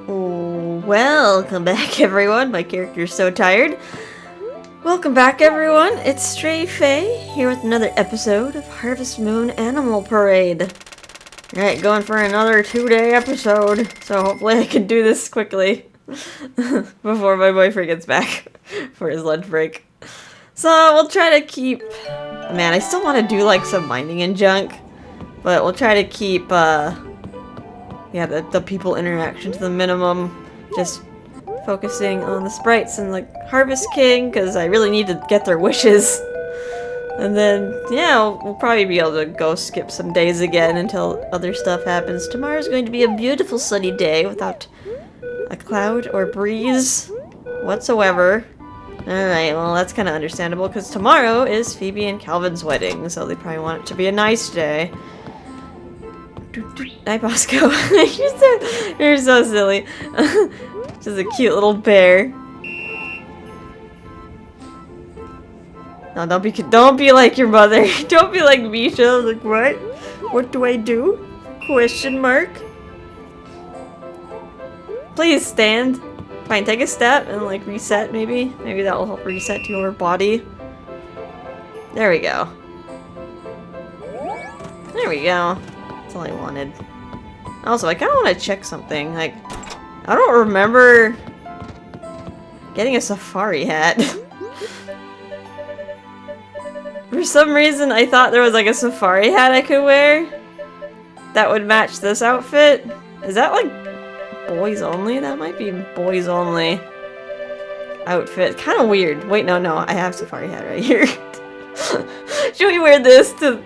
Welcome back, everyone. My character's so tired. Welcome back, everyone. It's Stray Faye here with another episode of Harvest Moon Animal Parade. Alright, going for another 2-day episode, so hopefully I can do this quickly before my boyfriend gets back for his lunch break. So we'll try to keep... Man, I still want to do like some mining and junk, but we'll try to keep the people interaction to the minimum, just focusing on the sprites and like Harvest King, because I really need to get their wishes. And then, yeah, we'll probably be able to go skip some days again until other stuff happens. Tomorrow's going to be a beautiful sunny day without a cloud or breeze whatsoever. Alright, well that's kind of understandable, because tomorrow is Phoebe and Calvin's wedding, so they probably want it to be a nice day. Hi, Bosco. You're so silly. Just a cute little bear. No, don't be like your mother. Don't be like Misha. Like, what? What do I do? Question mark. Please stand. Fine, take a step and like reset maybe. Maybe that will help reset your body. There we go. There we go. That's all I wanted. Also, I kind of want to check something. Like, I don't remember getting a safari hat. For some reason, I thought there was like a safari hat I could wear that would match this outfit. Is that like boys only? That might be boys only outfit. Kind of weird. Wait, no, I have safari hat right here. Should we wear this to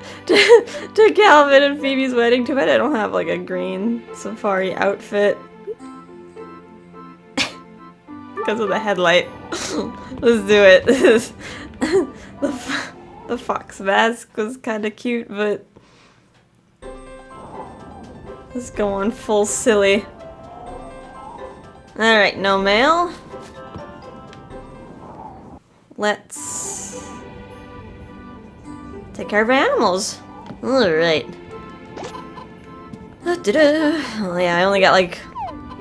Calvin and Phoebe's wedding? Too bad I don't have like a green safari outfit. Because of the headlight. Let's do it. The fox mask was kind of cute, but let's go on full silly. Alright, no mail. Let's take care of animals. Alright. Oh yeah, I only got like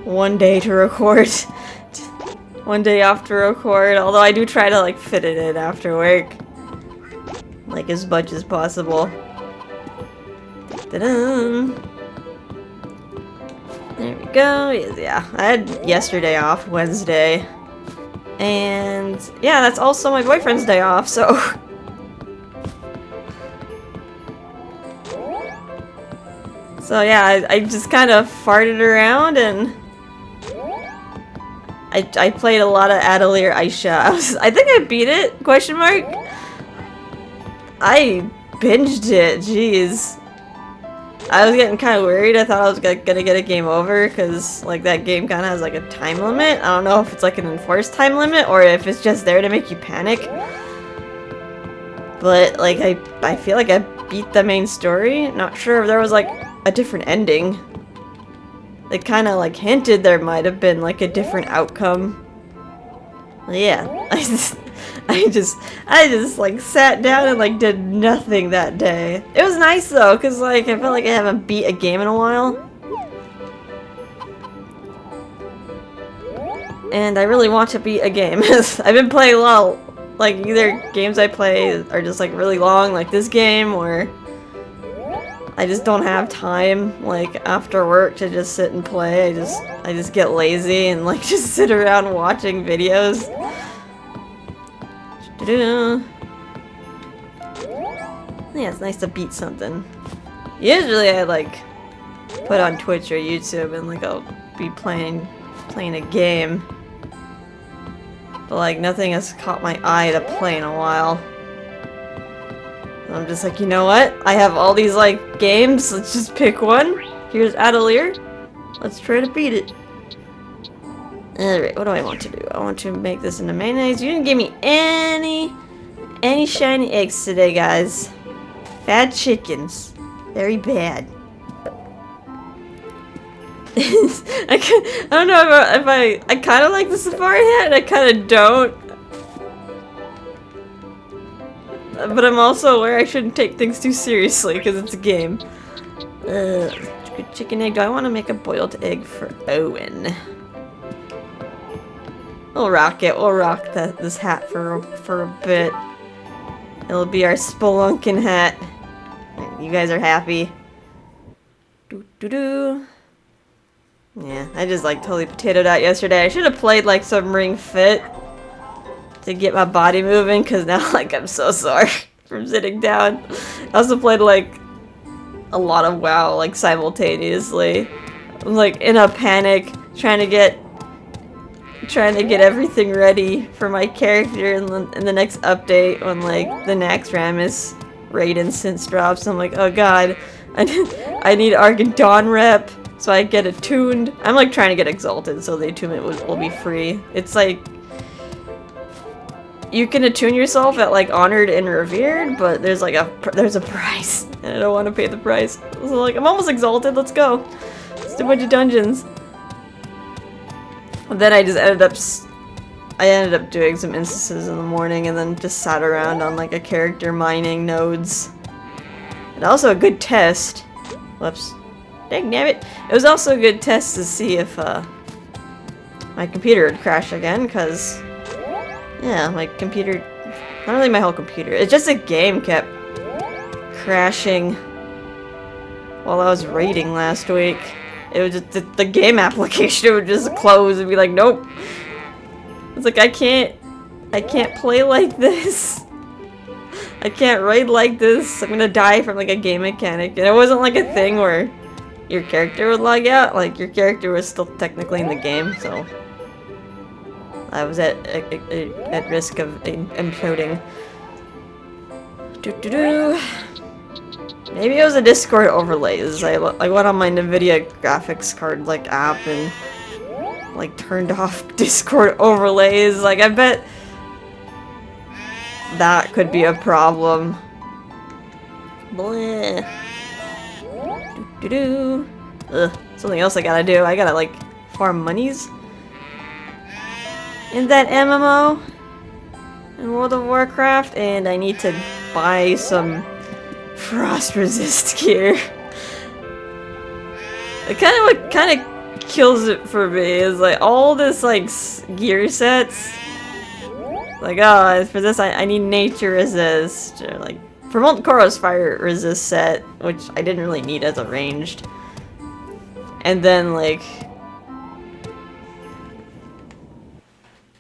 1 day to record. 1 day off to record, although I do try to like fit it in after work. Like as much as possible. Ta-da! There we go. Yeah, I had yesterday off, Wednesday. And yeah, that's also my boyfriend's day off, so... So yeah, I just kind of farted around and... I played a lot of Atelier Aisha. I think I beat it? Question mark? I binged it, jeez. I was getting kind of worried. I thought I was gonna get a game over, because like that game kind of has like a time limit. I don't know if it's like an enforced time limit or if it's just there to make you panic. But like I feel like I beat the main story. Not sure if there was like a different ending. It kind of like hinted there might have been like a different outcome. Yeah, I just like sat down and like did nothing that day. It was nice though, cause like I felt like I haven't beat a game in a while. And I really want to beat a game. I've been playing a lot, like either games I play are just like really long, like this game, or I just don't have time, like, after work to just sit and play. I just get lazy and, like, just sit around watching videos. Yeah, it's nice to beat something. Usually I, like, put on Twitch or YouTube and, like, I'll be playing a game. But, like, nothing has caught my eye to play in a while. I'm just like, you know what? I have all these, like, games. Let's just pick one. Here's Atelier. Let's try to beat it. Alright, what do I want to do? I want to make this into mayonnaise. You didn't give me any shiny eggs today, guys. Bad chickens. Very bad. I don't know if I kind of like the safari hat and I kind of don't. But I'm also aware I shouldn't take things too seriously because it's a game. Chicken egg. Do I want to make a boiled egg for Owen? We'll rock it. We'll rock this hat for a bit. It'll be our spelunking hat. You guys are happy. Doo-doo-doo. Yeah, I just like totally potatoed out yesterday. I should have played like some Ring Fit to get my body moving, because now like I'm so sore from sitting down. I also played like a lot of WoW like simultaneously. I'm like in a panic trying to get everything ready for my character in the next update when like the next Ramus raid instance drops. I'm like, oh god, I need Argon Dawn rep so I get attuned. I'm like trying to get exalted so the attunement will be free. It's like you can attune yourself at like honored and revered, but there's a price, and I don't want to pay the price. So like I'm almost exalted. Let's go. Let's do a bunch of dungeons. And then I just ended up doing some instances in the morning, and then just sat around on like a character mining nodes. And also a good test. Whoops. Dang nabbit. It was also a good test to see if my computer would crash again, because yeah, my computer, not really my whole computer, it's just a game kept crashing while I was raiding last week. It was just the game application would just close and be like, nope. It's like I can't play like this. I can't raid like this. I'm gonna die from like a game mechanic. And it wasn't like a thing where your character would log out. Like your character was still technically in the game, so I was at risk of imploding. Maybe it was a Discord overlays. I went on my NVIDIA graphics card like app and like turned off Discord overlays. Like I bet that could be a problem. Bleh. Ugh, something else I gotta do. I gotta like farm monies in that MMO in World of Warcraft, and I need to buy some frost resist gear. It kind of kills it for me is like all this like gear sets. Like for this I need nature resist, or like for Molten Koro's fire resist set, which I didn't really need as a ranged. And then like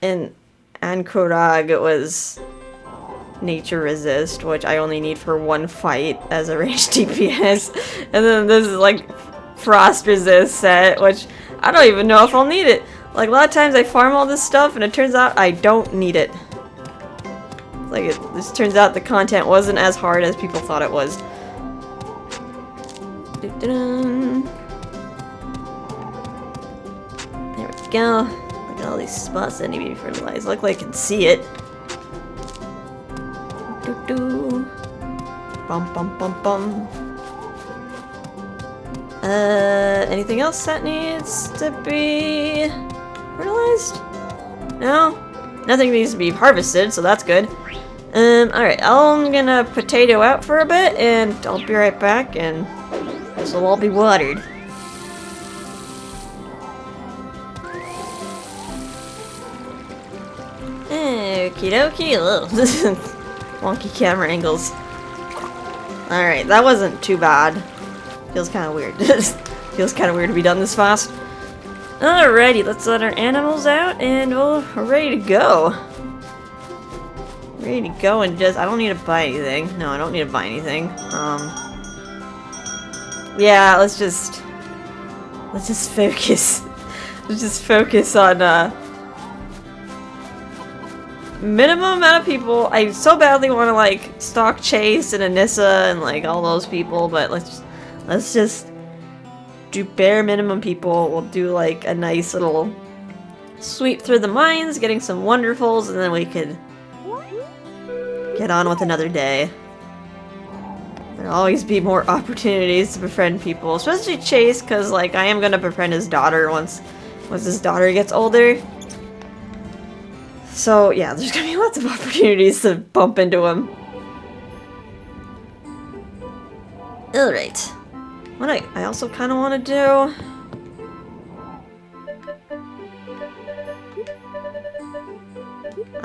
in Ankorag it was nature resist, which I only need for one fight as a ranged DPS. And then this is like frost resist set, which I don't even know if I'll need it. Like a lot of times I farm all this stuff and it turns out I don't need it. Like it just turns out the content wasn't as hard as people thought it was. There we go. Look at all these spots that need to be fertilized. Luckily I can see it. Bum bum bum bum. Anything else that needs to be fertilized? No? Nothing needs to be harvested, so that's good. Alright, I'm gonna potato out for a bit, and I'll be right back, and this will all be watered. Okie dokie. Wonky camera angles. Alright, that wasn't too bad. Feels kind of weird. Feels kind of weird to be done this fast. Alrighty, let's let our animals out, and we're ready to go. Ready to go and just... I don't need to buy anything. No, I don't need to buy anything. Yeah, let's just focus. Let's just focus on, minimum amount of people. I so badly want to, like, stalk Chase and Anissa and, like, all those people, but let's just do bare minimum people. We'll do, like, a nice little sweep through the mines, getting some wonderfuls, and then we could get on with another day. There'll always be more opportunities to befriend people, especially Chase, because, like, I am gonna befriend his daughter once his daughter gets older. So, yeah, there's gonna be lots of opportunities to bump into him. Alright. What I also kind of want to do...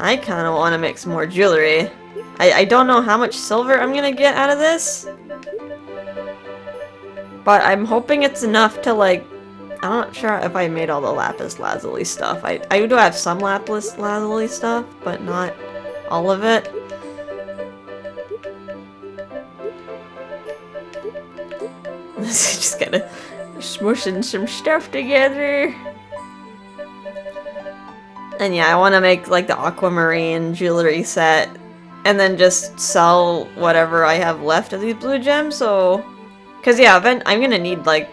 I kind of want to make some more jewelry. I don't know how much silver I'm gonna get out of this, but I'm hoping it's enough to, like, I'm not sure if I made all the lapis lazuli stuff. I do have some lapis lazuli stuff, but not all of it. Just kind of smushing some stuff together. And yeah, I want to make like the aquamarine jewelry set and then just sell whatever I have left of these blue gems. So, because yeah, I'm gonna need like,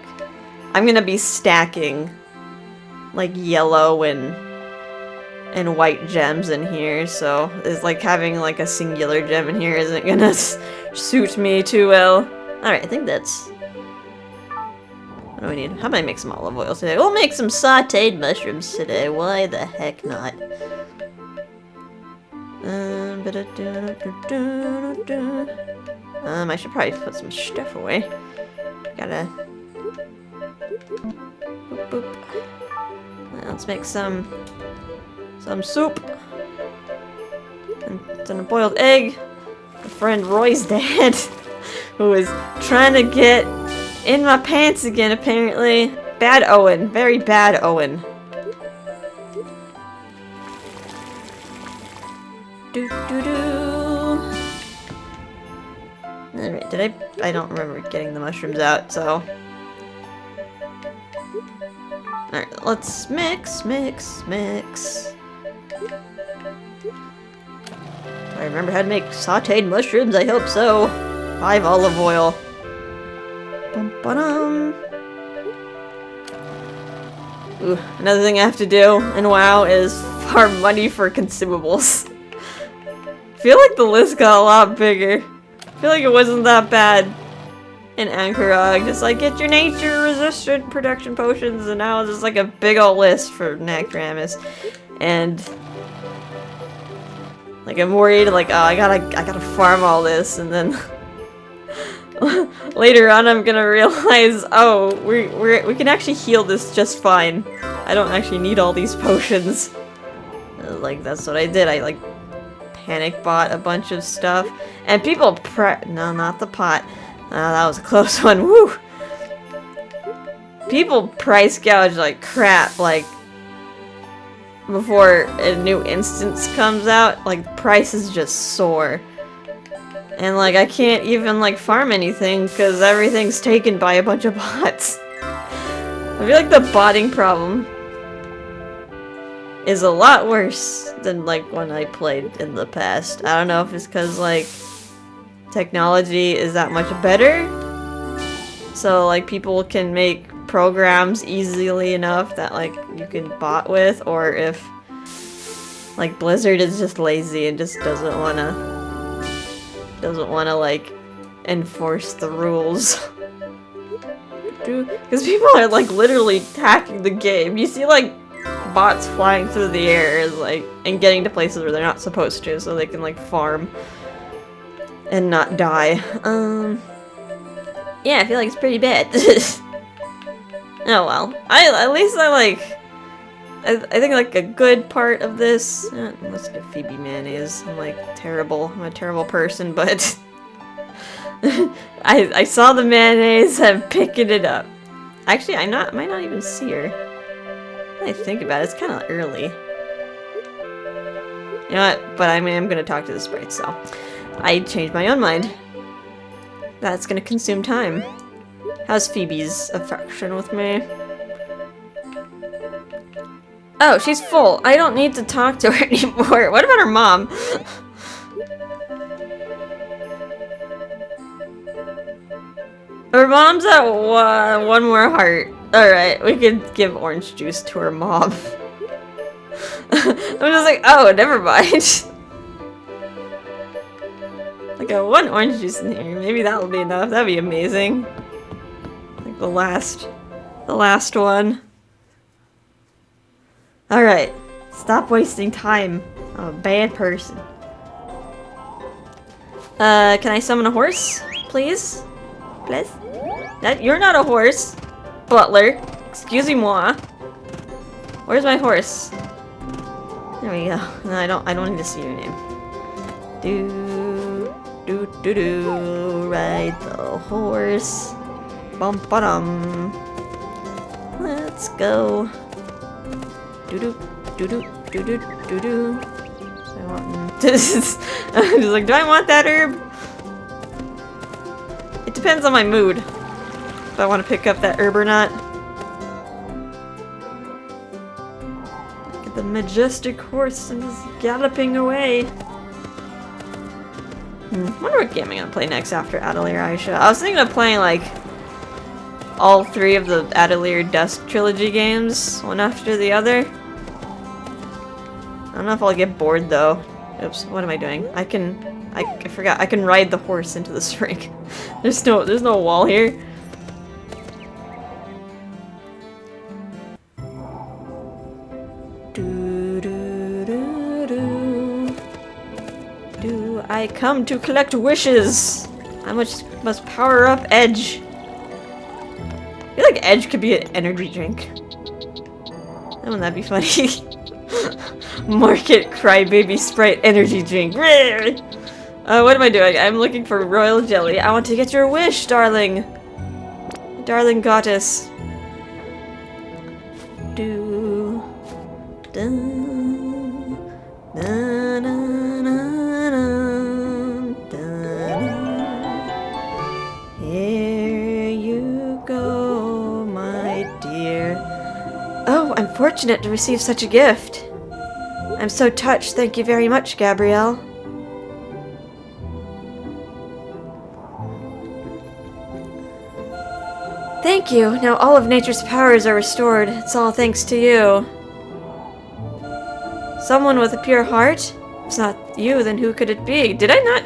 I'm gonna be stacking like yellow and white gems in here. So it's like having like a singular gem in here isn't gonna suit me too well. Alright, I think that's... What do we need? How about I make some olive oil today? We'll make some sauteed mushrooms today. Why the heck not? I should probably put some stuff away. Gotta... Boop, boop. Let's make some soup. And then a boiled egg. A friend Roy's dad, who is trying to get in my pants again, apparently. Bad Owen. Very bad Owen. Alright, did I don't remember getting the mushrooms out, so... Alright, let's mix. Do I remember how to make sauteed mushrooms? I hope so. 5 olive oil. Bum-ba-dum. Ooh, another thing I have to do in WoW is farm money for consumables. I feel like the list got a lot bigger. I feel like it wasn't that bad in Anchorag. Just like, get your nature resistant protection potions, and now it's just like a big old list for Nacramis. And like I'm worried, like, oh, I gotta farm all this, and then later on I'm gonna realize, oh, we can actually heal this just fine. I don't actually need all these potions. Like, that's what I did. I like panic bought a bunch of stuff, and people no, not the pot. That was a close one. Woo! People price gouge like crap, like before a new instance comes out. Like, prices just soar. And like, I can't even like farm anything because everything's taken by a bunch of bots. I feel like the botting problem is a lot worse than like when I played in the past. I don't know if it's because like technology is that much better, so like people can make programs easily enough that like you can bot with, or if like Blizzard is just lazy and just doesn't wanna like enforce the rules. Because people are like literally hacking the game. You see like bots flying through the air like and getting to places where they're not supposed to, so they can like farm and not die. Yeah, I feel like it's pretty bad. Oh well. At least I think like a good part of this. Let's get Phoebe mayonnaise. I'm like terrible. I'm a terrible person, but I saw the mayonnaise. I'm picking it up. Actually, I might not even see her. When I think about it, it's kind of early. You know what? But I mean, I'm gonna talk to the sprite, so I changed my own mind. That's gonna consume time. How's Phoebe's affection with me? Oh, she's full. I don't need to talk to her anymore. What about her mom? Her mom's at one more heart. Alright, we could give orange juice to her mom. I'm just like, oh, never mind. I got 1 orange juice in here. Maybe that'll be enough. That'd be amazing. Like the last one. Alright. Stop wasting time. I'm a bad person. Can I summon a horse? Please? Please? You're not a horse. Butler. Excusez-moi. Where's my horse? There we go. No, I don't need to see your name. Ride the horse. Bum ba dum. Let's go. Do. I want this. I'm just like, do I want that herb? It depends on my mood. If I want to pick up that herb or not. Look at the majestic horse and just galloping away. Wonder what game I'm gonna play next after Atelier Aisha. I was thinking of playing like all 3 of the Atelier Dusk trilogy games, one after the other. I don't know if I'll get bored though. Oops, what am I doing? I forgot, I can ride the horse into the spring. There's no wall here. Do I come to collect wishes? I must power up Edge. I feel like Edge could be an energy drink. Wouldn't that be funny? Market Crybaby Sprite energy drink. What am I doing? I'm looking for royal jelly. I want to get your wish, darling. Darling goddess. Do. Dun. Dun, dun, dun, dun. Here you go, my dear. Oh, I'm fortunate to receive such a gift. I'm so touched. Thank you very much, Gabrielle. Thank you. Now all of nature's powers are restored. It's all thanks to you. Someone with a pure heart? If it's not you, then who could it be? Did I not?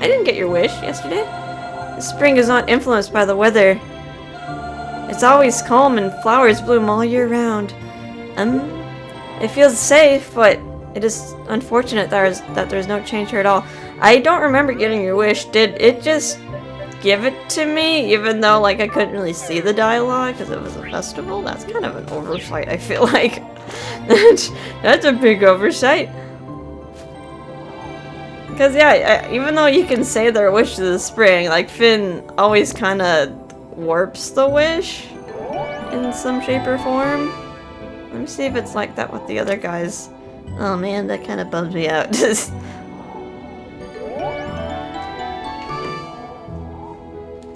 I didn't get your wish yesterday. The spring is not influenced by the weather. It's always calm and flowers bloom all year round. It feels safe, but it is unfortunate that there's no change here at all. I don't remember getting your wish. Did it just give it to me, even though like I couldn't really see the dialogue because it was a festival? That's kind of an oversight, I feel like. That's a big oversight. Because yeah, even though you can say their wish to the spring, like Finn always kind of warps the wish in some shape or form. Let me see if it's like that with the other guys. Oh man, that kind of bums me out. It's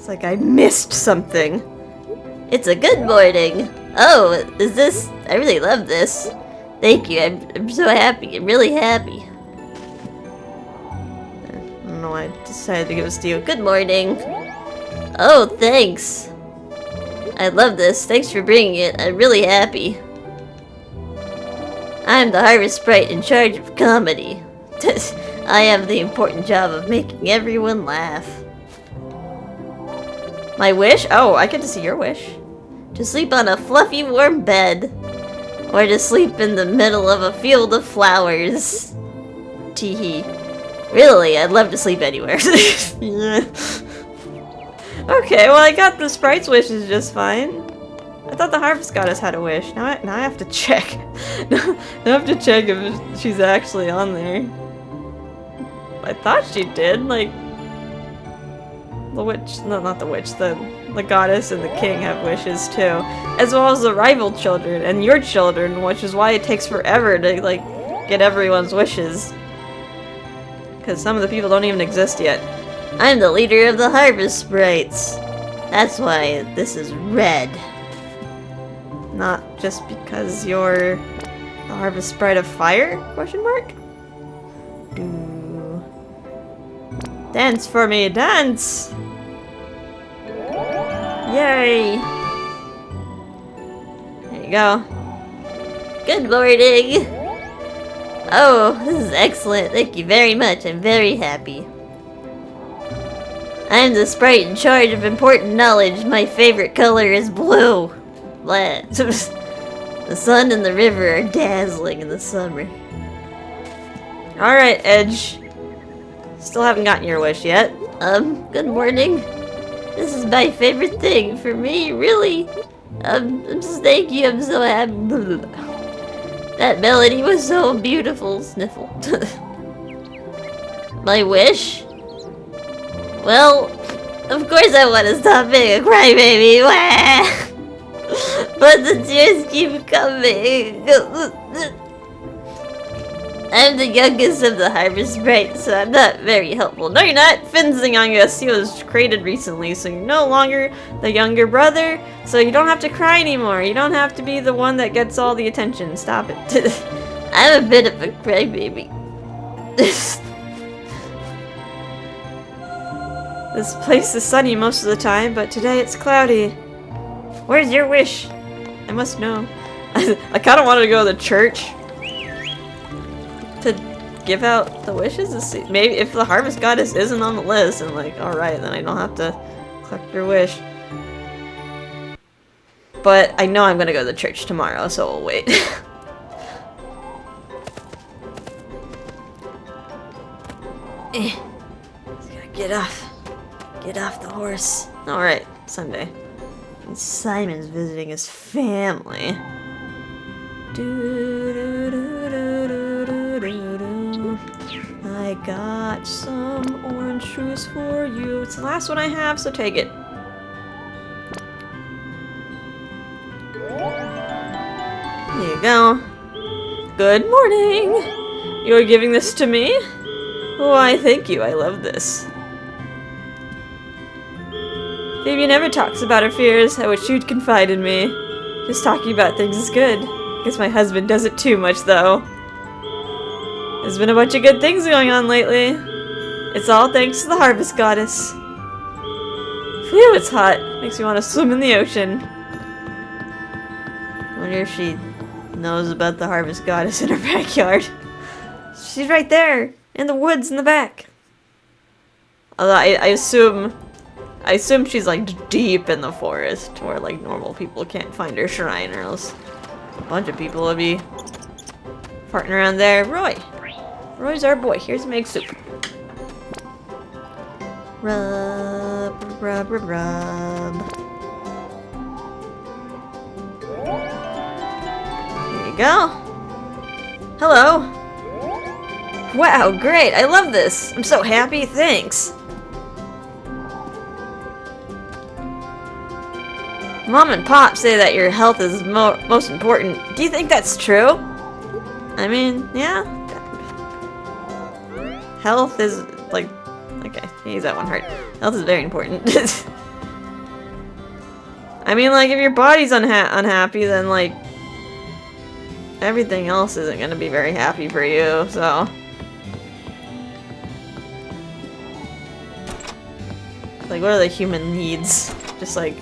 like I missed something. It's a good morning. Oh, is this? I really love this. Thank you. I'm so happy. I'm really happy. I don't know why I decided to give this to you. Good morning. Oh, thanks. I love this. Thanks for bringing it. I'm really happy. I'm the Harvest Sprite in charge of comedy. I have the important job of making everyone laugh. My wish? Oh, I get to see your wish. To sleep on a fluffy warm bed. Or to sleep in the middle of a field of flowers. Teehee. Really, I'd love to sleep anywhere. Okay, well I got the sprite's wishes just fine. I thought the harvest goddess had a wish. Now I have to check. Now I have to check if she's actually on there. I thought she did, like... The witch, no, not the witch, the goddess and the king have wishes too. As well as the rival children and your children, which is why it takes forever to, like, get everyone's wishes. Because some of the people don't even exist yet. I'm the leader of the Harvest Sprites. That's why this is red. Not just because you're the Harvest Sprite of Fire? Question mark? Dance for me, dance! Yay! There you go. Good morning! Oh, this is excellent. Thank you very much. I'm very happy. I'm the sprite in charge of important knowledge. My favorite color is blue. Blah. The sun and the river are dazzling in the summer. Alright, Edge. Still haven't gotten your wish yet. Good morning. This is my favorite thing for me, really. Just thank you, I'm so happy. That melody was so beautiful. Sniffle. My wish? Well, of course I want to stop being a crybaby. But the tears keep coming. I'm the youngest of the Harvest Sprites, so I'm not very helpful. No, you're not. Finn's the youngest. He was created recently, so you're no longer the younger brother, so you don't have to cry anymore. You don't have to be the one that gets all the attention. Stop it. I'm a bit of a crybaby. This place is sunny most of the time, but today it's cloudy. Where's your wish? I must know. I kind of wanted to go to the church to give out the wishes to see. Maybe if the Harvest Goddess isn't on the list, and like, alright, then I don't have to collect your wish. But I know I'm gonna go to the church tomorrow, so we'll wait. Just gotta get off the horse. Alright, Sunday. And Simon's visiting his family. I got some orange juice for you. It's the last one I have, so take it. Here you go. Good morning. You're giving this to me? Why, thank you. I love this. Phoebe never talks about her fears. I wish you'd confide in me. Just talking about things is good. Guess my husband does it too much, though. There's been a bunch of good things going on lately. It's all thanks to the Harvest Goddess. Phew, it's hot. Makes me want to swim in the ocean. I wonder if she knows about the Harvest Goddess in her backyard. She's right there, in the woods in the back. Although I assume she's like deep in the forest, where like normal people can't find her shrine, or else a bunch of people would be farting around there. Roy's our boy. Here's some egg soup. Rub, rub, rub, rub. Here you go. Hello. Wow, great. I love this. I'm so happy. Thanks. Mom and Pop say that your health is most important. Do you think that's true? I mean, yeah. Health is, like... Okay, use that one hard. Health is very important. I mean, like, if your body's unhappy, then, like... everything else isn't gonna be very happy for you, so... Like, what are the human needs? Just, like...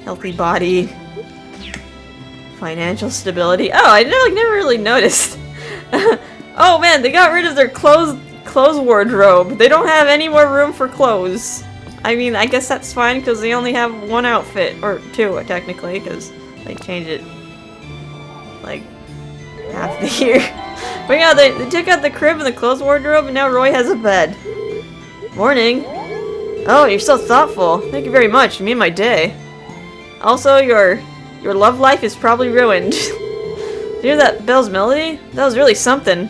healthy body, financial stability. Oh, I never really noticed. Oh man, they got rid of their clothes wardrobe. They don't have any more room for clothes. I mean, I guess that's fine because they only have one outfit, or two technically, because they change it like half the year. But yeah, they took out the crib and the clothes wardrobe, and now Roy has a bed. Morning. Oh, you're so thoughtful. Thank you very much. You made my day. Also, your love life is probably ruined. Did you hear that Belle's melody? That was really something.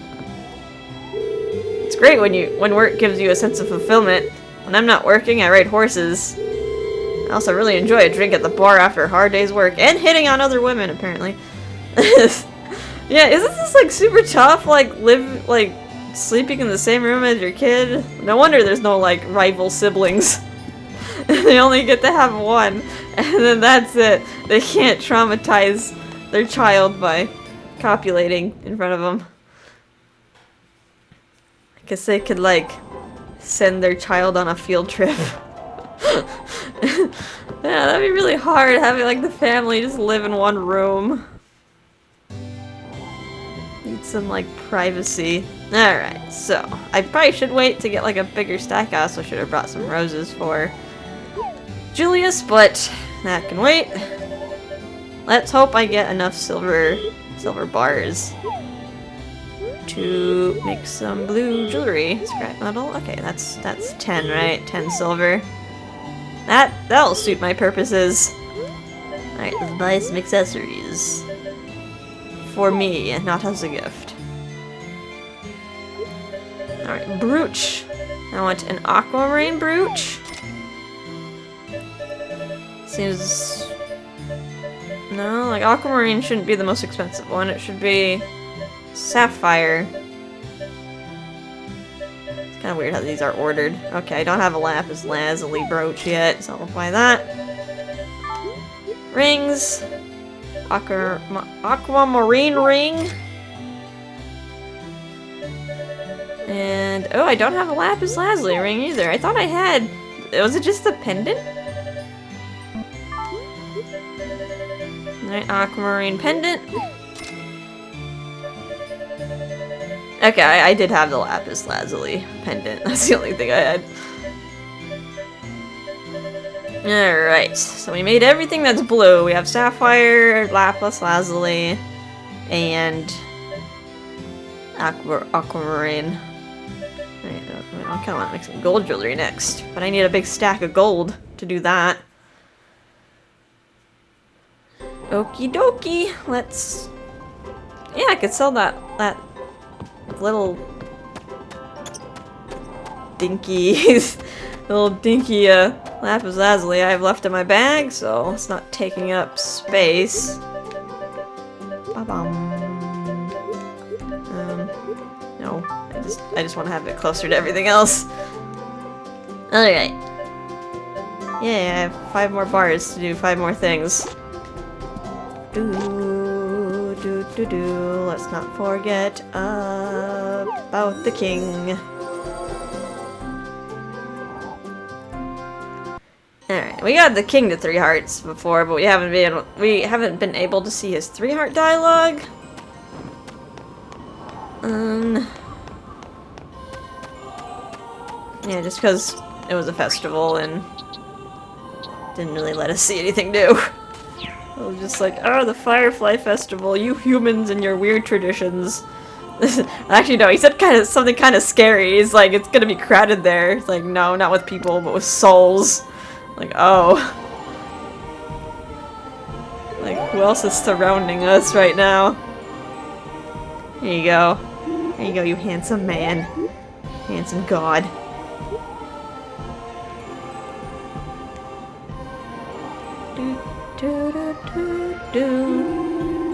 It's great when work gives you a sense of fulfillment. When I'm not working, I ride horses. I also really enjoy a drink at the bar after a hard day's work, and hitting on other women, apparently. Yeah, isn't this like super tough? Like sleeping in the same room as your kid? No wonder there's no like rival siblings. They only get to have one, and then that's it. They can't traumatize their child by copulating in front of them. I guess they could, like, send their child on a field trip. Yeah, that'd be really hard, having, like, the family just live in one room. Need some, like, privacy. Alright, so, I probably should wait to get, like, a bigger stack. I also should have brought some roses for Julius, but that can wait. Let's hope I get enough silver bars to make some blue jewelry. Scrap metal. Okay, that's 10, right? 10 silver. That'll suit my purposes. Alright, let's buy some accessories. for me, not as a gift. Alright, Brooch. I want an aquamarine brooch. Seems... No, like aquamarine shouldn't be the most expensive one. It should be sapphire. It's kind of weird how these are ordered. Okay, I don't have a lapis lazuli brooch yet, so I'll apply that. Rings. Aquamarine ring. And, oh, I don't have a lapis lazuli ring either. I thought I had. Was it just the pendant? Alright, aquamarine pendant. Okay, I did have the lapis lazuli pendant. That's the only thing I had. Alright, so we made everything that's blue. We have sapphire, lapis lazuli, and aquamarine. I kind of want to make some gold jewelry next, but I need a big stack of gold to do that. Okie dokie, let's... Yeah, I could sell that little dinky, lapis lazuli I have left in my bag, so it's not taking up space. Ba-bum. No, I just want to have it closer to everything else. Alright. Yeah, I have 5 more bars to do 5 more things. Let's not forget about the king. Alright, we got the king to 3 hearts before, but we haven't been able to see his 3-heart dialogue. Yeah, just because it was a festival and didn't really let us see anything new. I was just like, oh, the Firefly Festival, you humans and your weird traditions. Actually, no, he said something kind of scary. He's like, it's gonna be crowded there. It's like, no, not with people, but with souls. Like, oh. Like, who else is surrounding us right now? Here you go. Here you go, you handsome man. Handsome god.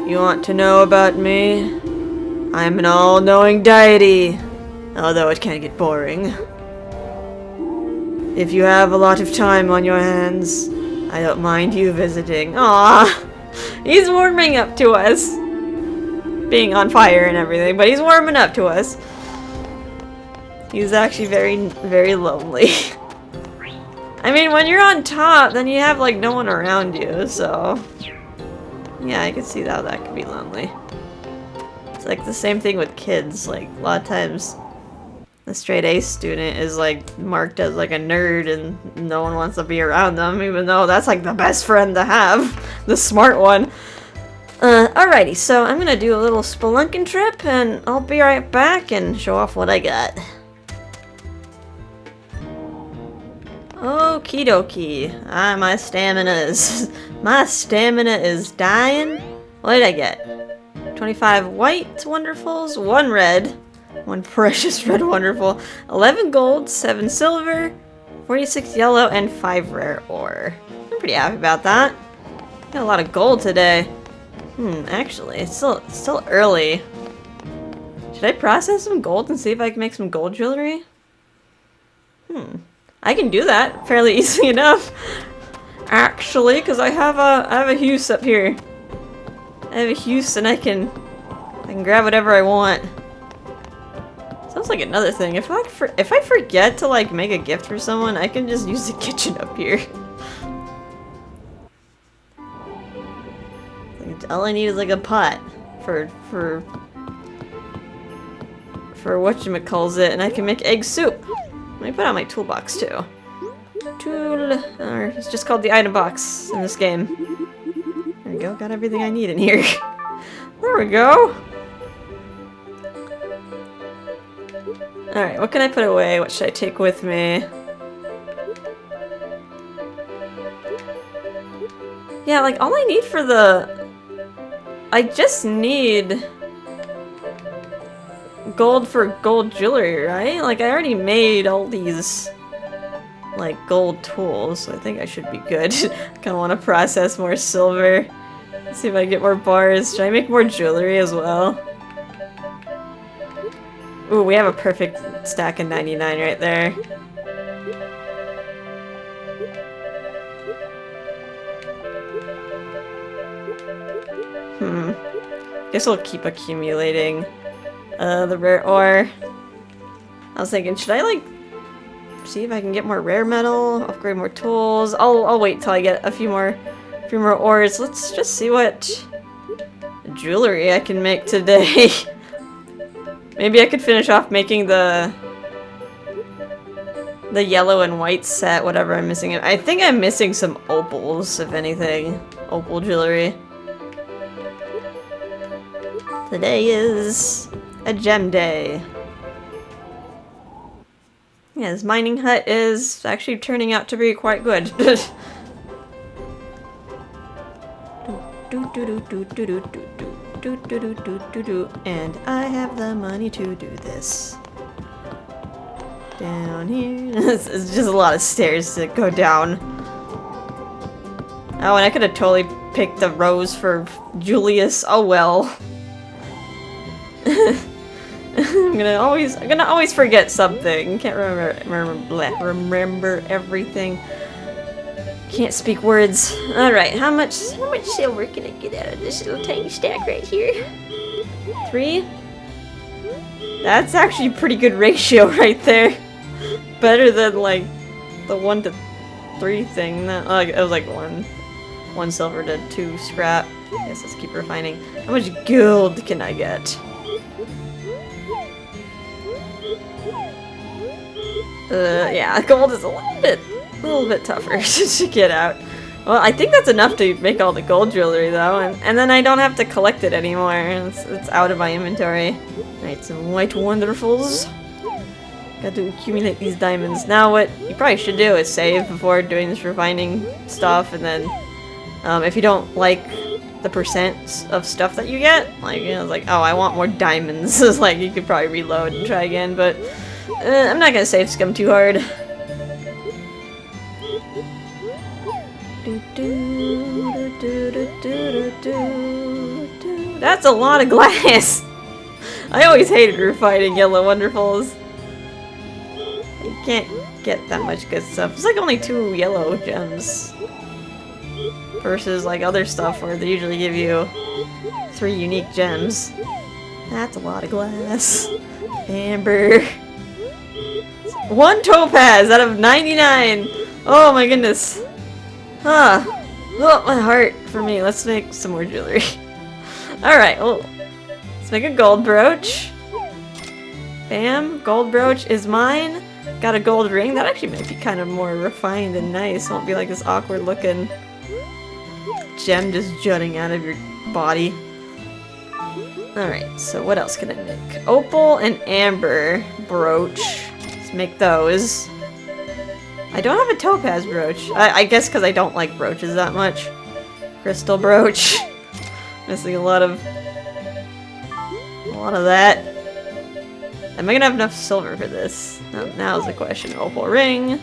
You want to know about me? I'm an all-knowing deity, although it can get boring. If you have a lot of time on your hands, I don't mind you visiting. Aww, he's warming up to us. Being on fire and everything, but he's warming up to us. He's actually very, very lonely. I mean, when you're on top, then you have, like, no one around you, so... Yeah, I can see how that could be lonely. It's like the same thing with kids. Like, a lot of times, the straight A student is, like, marked as, like, a nerd, and no one wants to be around them, even though that's, like, the best friend to have. The smart one. Alrighty, so I'm gonna do a little spelunking trip, and I'll be right back and show off what I got. Okie dokie. My stamina is dying. What did I get? 25 white wonderfuls, 1 red, 1 precious red wonderful, 11 gold, 7 silver, 46 yellow, and 5 rare ore. I'm pretty happy about that. Got a lot of gold today. Actually, it's still early. Should I process some gold and see if I can make some gold jewelry? I can do that fairly easily enough. Actually, because I have a Huse up here. I have a Huse and I can grab whatever I want. Sounds like another thing. If I forget to like make a gift for someone, I can just use the kitchen up here. All I need is like a pot for whatchamacallit, and I can make egg soup. Let me put on my toolbox too. It's just called the item box in this game. There we go, got everything I need in here. There we go. Alright, what can I put away? What should I take with me? Yeah, like all I need for the I just need gold for gold jewelry, right? Like, I already made all these, like, gold tools, so I think I should be good. Kinda want to process more silver. See if I get more bars. Should I make more jewelry as well? Ooh, we have a perfect stack of 99 right there. Guess we'll keep accumulating the rare ore. I was thinking, should I like see if I can get more rare metal, upgrade more tools? I'll wait till I get a few more ores. Let's just see what jewelry I can make today. Maybe I could finish off making the yellow and white set, whatever I'm missing. I think I'm missing some opals, if anything. Opal jewelry. Today is a gem day. Yeah, this mining hut is actually turning out to be quite good. And I have the money to do this. Down here. It's just a lot of stairs to go down. Oh, and I could have totally picked the rose for Julius. Oh well. I'm gonna always forget something. Can't remember everything. Can't speak words. All right, how much silver can I get out of this little tiny stack right here? 3. That's actually a pretty good ratio right there. Better than like the 1 to 3 thing. That it was like 1 silver to 2 scrap. I guess let's keep refining. How much gold can I get? Yeah, gold is a little bit tougher to get out. Well, I think that's enough to make all the gold jewelry though, and then I don't have to collect it anymore. It's out of my inventory. Alright, some white wonderfuls. Got to accumulate these diamonds. Now what you probably should do is save before doing this refining stuff, and then if you don't like the percent of stuff that you get, like, you know, it's like, oh, I want more diamonds. It's like, you could probably reload and try again, but I'm not gonna save scum too hard. That's a lot of glass! I always hated refining yellow wonderfuls. You can't get that much good stuff. It's like only 2 yellow gems. Versus like other stuff where they usually give you 3 unique gems. That's a lot of glass. Amber. 1 topaz out of 99! Oh my goodness. Huh. Oh, my heart for me. Let's make some more jewelry. Alright, well, let's make a gold brooch. Bam, gold brooch is mine. Got a gold ring. That actually might be kind of more refined and nice. Won't be like this awkward looking gem just jutting out of your body. Alright, so what else can I make? Opal and amber brooch. Let's make those. I don't have a topaz brooch. I guess because I don't like brooches that much. Crystal brooch. Missing a lot of that. Am I gonna have enough silver for this? Now's the question. Opal ring.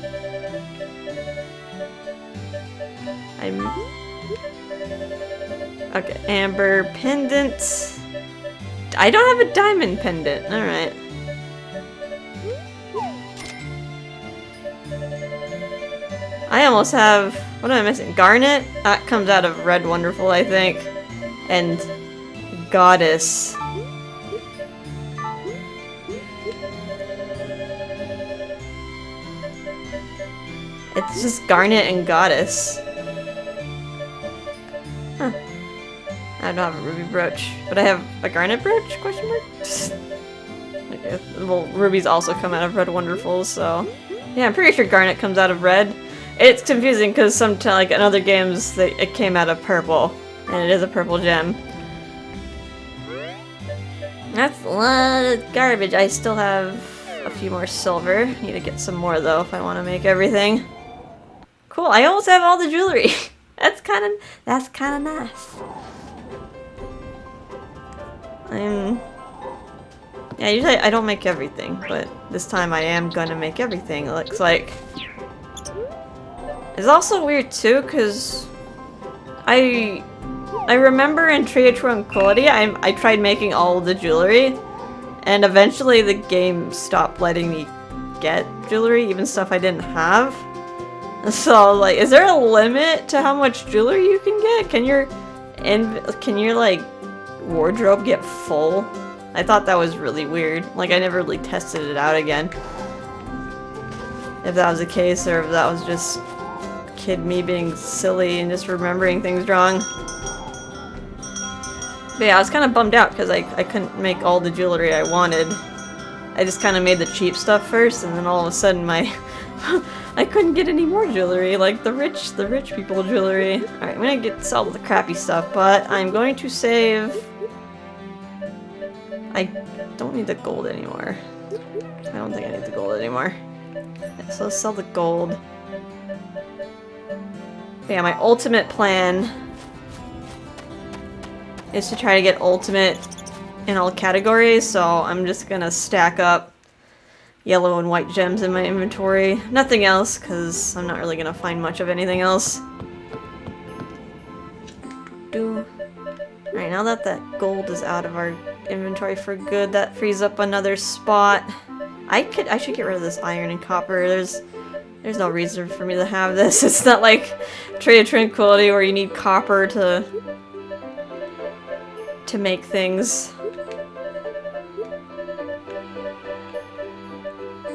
Okay, amber pendant. I don't have a diamond pendant. Alright. I almost have... What am I missing? Garnet? That comes out of Red Wonderful, I think. And... Goddess. It's just Garnet and Goddess. Huh. I don't have a ruby brooch. But I have a garnet brooch? Question mark? Okay. Well, rubies also come out of Red Wonderfuls, so... Yeah, I'm pretty sure garnet comes out of red. It's confusing because sometimes, like in other games, it came out of purple, and it is a purple gem. That's a lot of garbage. I still have a few more silver. Need to get some more though if I want to make everything. Cool. I almost have all the jewelry. That's kind of nice. Yeah, usually I don't make everything, but this time I am gonna make everything, it looks like. It's also weird too, because I remember in Tree of Tranquility, I tried making all of the jewelry, and eventually the game stopped letting me get jewelry, even stuff I didn't have. So, like, is there a limit to how much jewelry you can get? Can your like, wardrobe get full? I thought that was really weird. Like, I never really tested it out again. If that was the case, or if that was just kid me being silly and just remembering things wrong. But yeah, I was kind of bummed out because I couldn't make all the jewelry I wanted. I just kind of made the cheap stuff first, and then all of a sudden my I couldn't get any more jewelry, like the rich people jewelry. Alright, I'm gonna sell the crappy stuff, but I'm going to save. I don't need the gold anymore. I don't think I need the gold anymore. Yeah, so let's sell the gold. But yeah, my ultimate plan is to try to get ultimate in all categories, so I'm just gonna stack up yellow and white gems in my inventory. Nothing else, because I'm not really gonna find much of anything else. Alright, now that that gold is out of our inventory for good, that frees up another spot. I should get rid of this iron and copper. There's no reason for me to have this. It's not like Tree of Tranquility where you need copper to make things.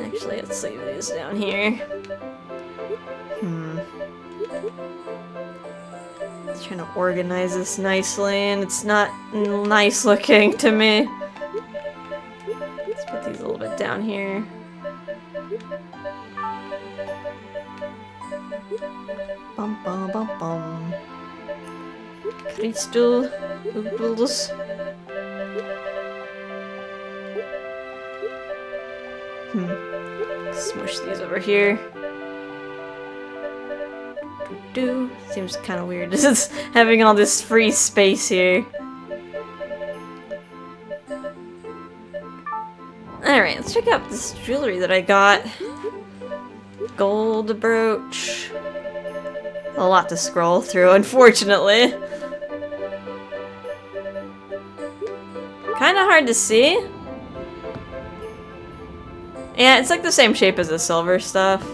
Actually, let's leave these down here. Trying to organize this nicely, and it's not nice looking to me. Let's put these a little bit down here. Bum bum bum bum. Crystal opals. Smush these over here. Seems kind of weird just having all this free space here. Alright, let's check out this jewelry that I got. Gold brooch. A lot to scroll through, unfortunately. Kinda hard to see. Yeah, it's like the same shape as the silver stuff.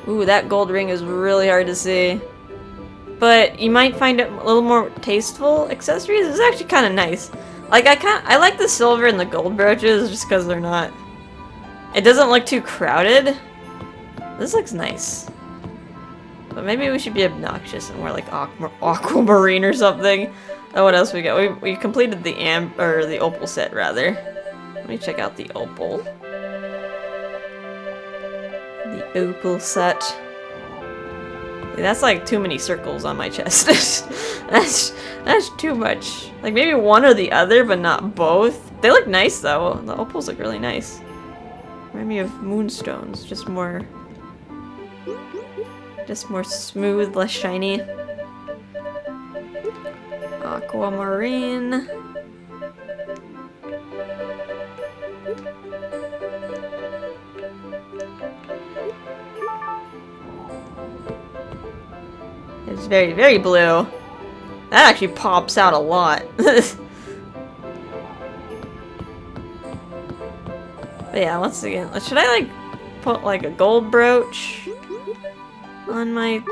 Ooh, that gold ring is really hard to see. But you might find it a little more tasteful accessories. It's actually kind of nice. Like, I like the silver and the gold brooches just because they're not... It doesn't look too crowded. This looks nice. But maybe we should be obnoxious and wear like aquamarine or something. Oh, what else we got? We completed the opal set, rather. Let me check out the opal. The opal set. That's like too many circles on my chest. that's too much. Like maybe one or the other, but not both. They look nice though. The opals look really nice. Remind me of moonstones, just more smooth, less shiny. Aquamarine. It's very, very blue. That actually pops out a lot. But yeah, once again, should I like put like a gold brooch on my...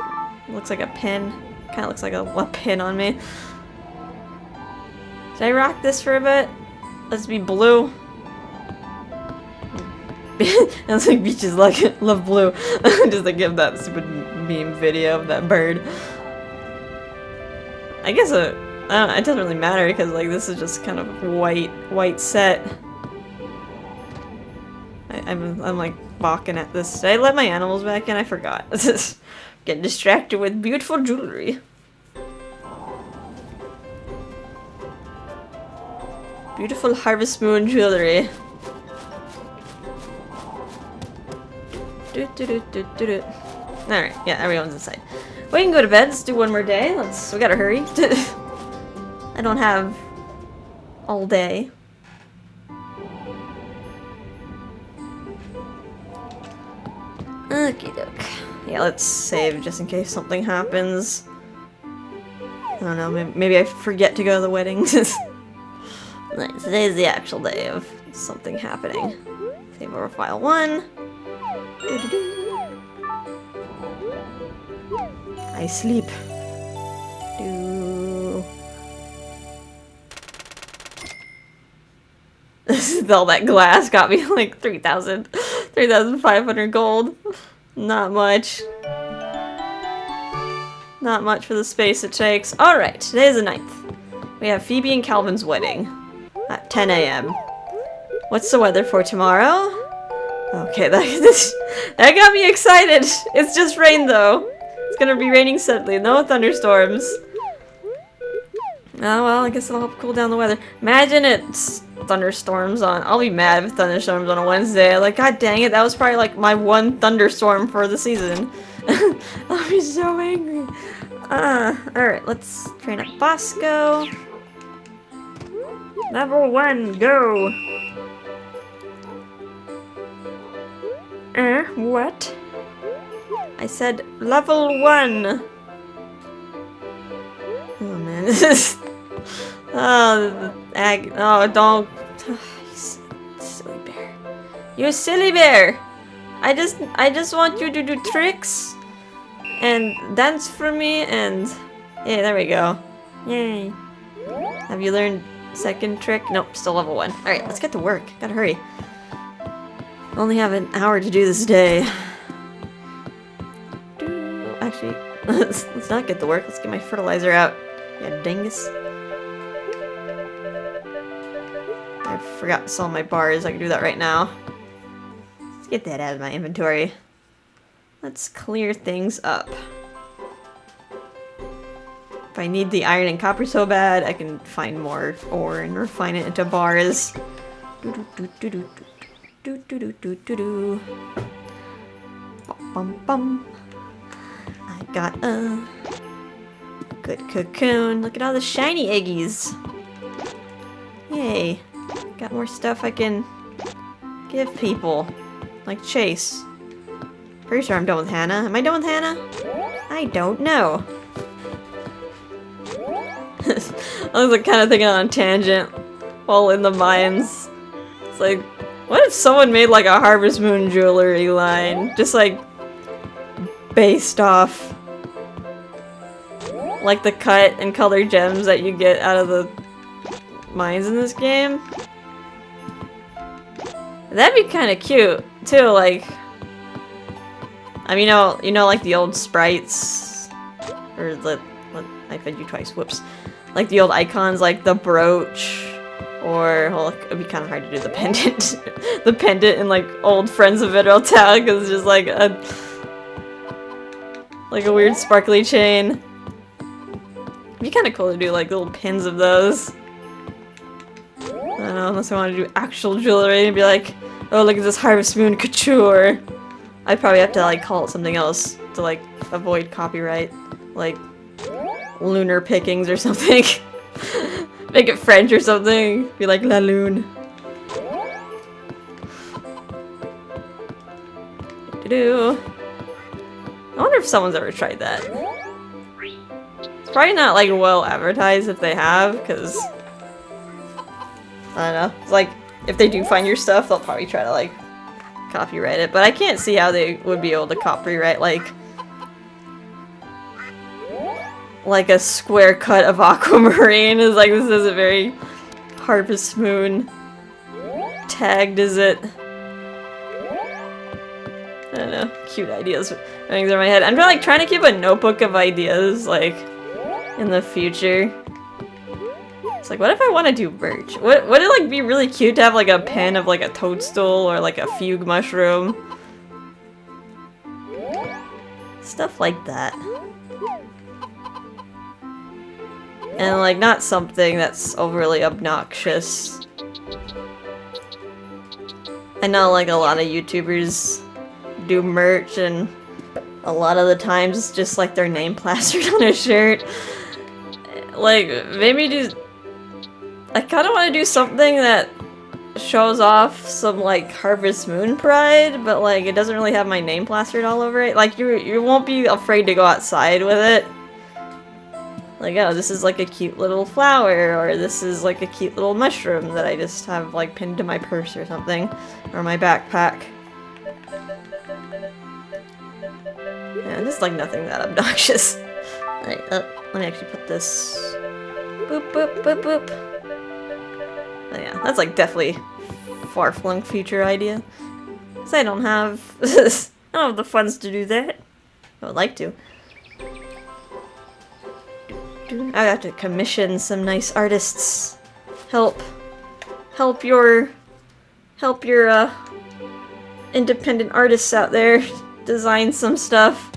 Looks like a pin. Kind of looks like a pin on me. Should I rock this for a bit? Let's be blue. It's like beaches love blue. Just to give that stupid meme video of that bird. I guess I don't know, it doesn't really matter because like this is just kind of white set. I'm like balking at this. Did I let my animals back in? I forgot. Get distracted with beautiful jewelry. Beautiful Harvest Moon jewelry. Alright, yeah, everyone's inside. We can go to bed. Let's do one more day. We gotta hurry. I don't have all day. Okie doke. Yeah, let's save just in case something happens. I don't know, maybe I forget to go to the wedding. Nice, today's the actual day of something happening. Save over file 1. I sleep. All that glass got me like 3,500 gold. Not much. Not much for the space it takes. Alright, today's the 9th. We have Phoebe and Calvin's wedding at 10 a.m. What's the weather for tomorrow? Okay, that got me excited. It's just rain though. It's gonna be raining steadily. No thunderstorms. Oh well, I guess it'll help cool down the weather. Imagine it's thunderstorms on. I'll be mad if thunderstorms on a Wednesday. Like, god dang it, that was probably like my one thunderstorm for the season. I'll be so angry. Alright, let's train up Bosco. Level 1, go! What? I said level 1! Oh man, this is... Oh, don't... You silly bear. You silly bear! I just want you to do tricks and dance for me and... Yeah, there we go. Yay. Have you learned second trick? Nope, still level 1. Alright, let's get to work. Gotta hurry. Only have an hour to do this day. Actually, let's not get to work. Let's get my fertilizer out. Yeah, dingus. I forgot to sell my bars. I can do that right now. Let's get that out of my inventory. Let's clear things up. If I need the iron and copper so bad, I can find more ore and refine it into bars. Bum bum. I got a good cocoon. Look at all the shiny eggies. Yay. Got more stuff I can give people. Like Chase. Pretty sure I'm done with Hannah. Am I done with Hannah? I don't know. I was like kind of thinking on a tangent while in the mines. It's like, what if someone made like a Harvest Moon jewelry line? Just like based off like the cut and color gems that you get out of the mines in this game. That'd be kind of cute too. Like, I mean, you know, like the old sprites, or I fed you twice. Whoops. Like the old icons, like the brooch, or well, it'd be kind of hard to do the pendant, the pendant in like old Friends of Mineral Town, because it's just like a weird sparkly chain. It'd be kind of cool to do like little pins of those. I don't know, unless I want to do actual jewelry and be like, oh, look at this Harvest Moon couture. I'd probably have to like call it something else to like avoid copyright, like lunar pickings or something. Make it French or something. Be like La Lune. I wonder if someone's ever tried that. It's probably not like well advertised if they have, because I don't know. It's like if they do find your stuff, they'll probably try to like copyright it, but I can't see how they would be able to copyright like a square cut of aquamarine. Is like, this isn't very Harvest Moon tagged, is it? I don't know. Cute ideas running through my head. I'm trying to keep a notebook of ideas like in the future. It's like, what if I want to do merch? Would it like be really cute to have like a pen of like a toadstool or like a fugue mushroom? Stuff like that. And like not something that's overly obnoxious. I know like a lot of YouTubers do merch, and a lot of the times it's just like their name plastered on a shirt. Like maybe do I kind of want to do something that shows off some like Harvest Moon pride, but like it doesn't really have my name plastered all over it. Like you won't be afraid to go outside with it. Like, oh, this is like a cute little flower, or this is like a cute little mushroom that I just have like pinned to my purse or something, or my backpack. Yeah, this is like nothing that obnoxious. Alright, let me actually put this. Boop, boop, boop, boop. Oh yeah, that's like definitely far-flung future idea. Cause I don't have the funds to do that. I would like to. I have to commission some nice artists. Help your independent artists out there design some stuff.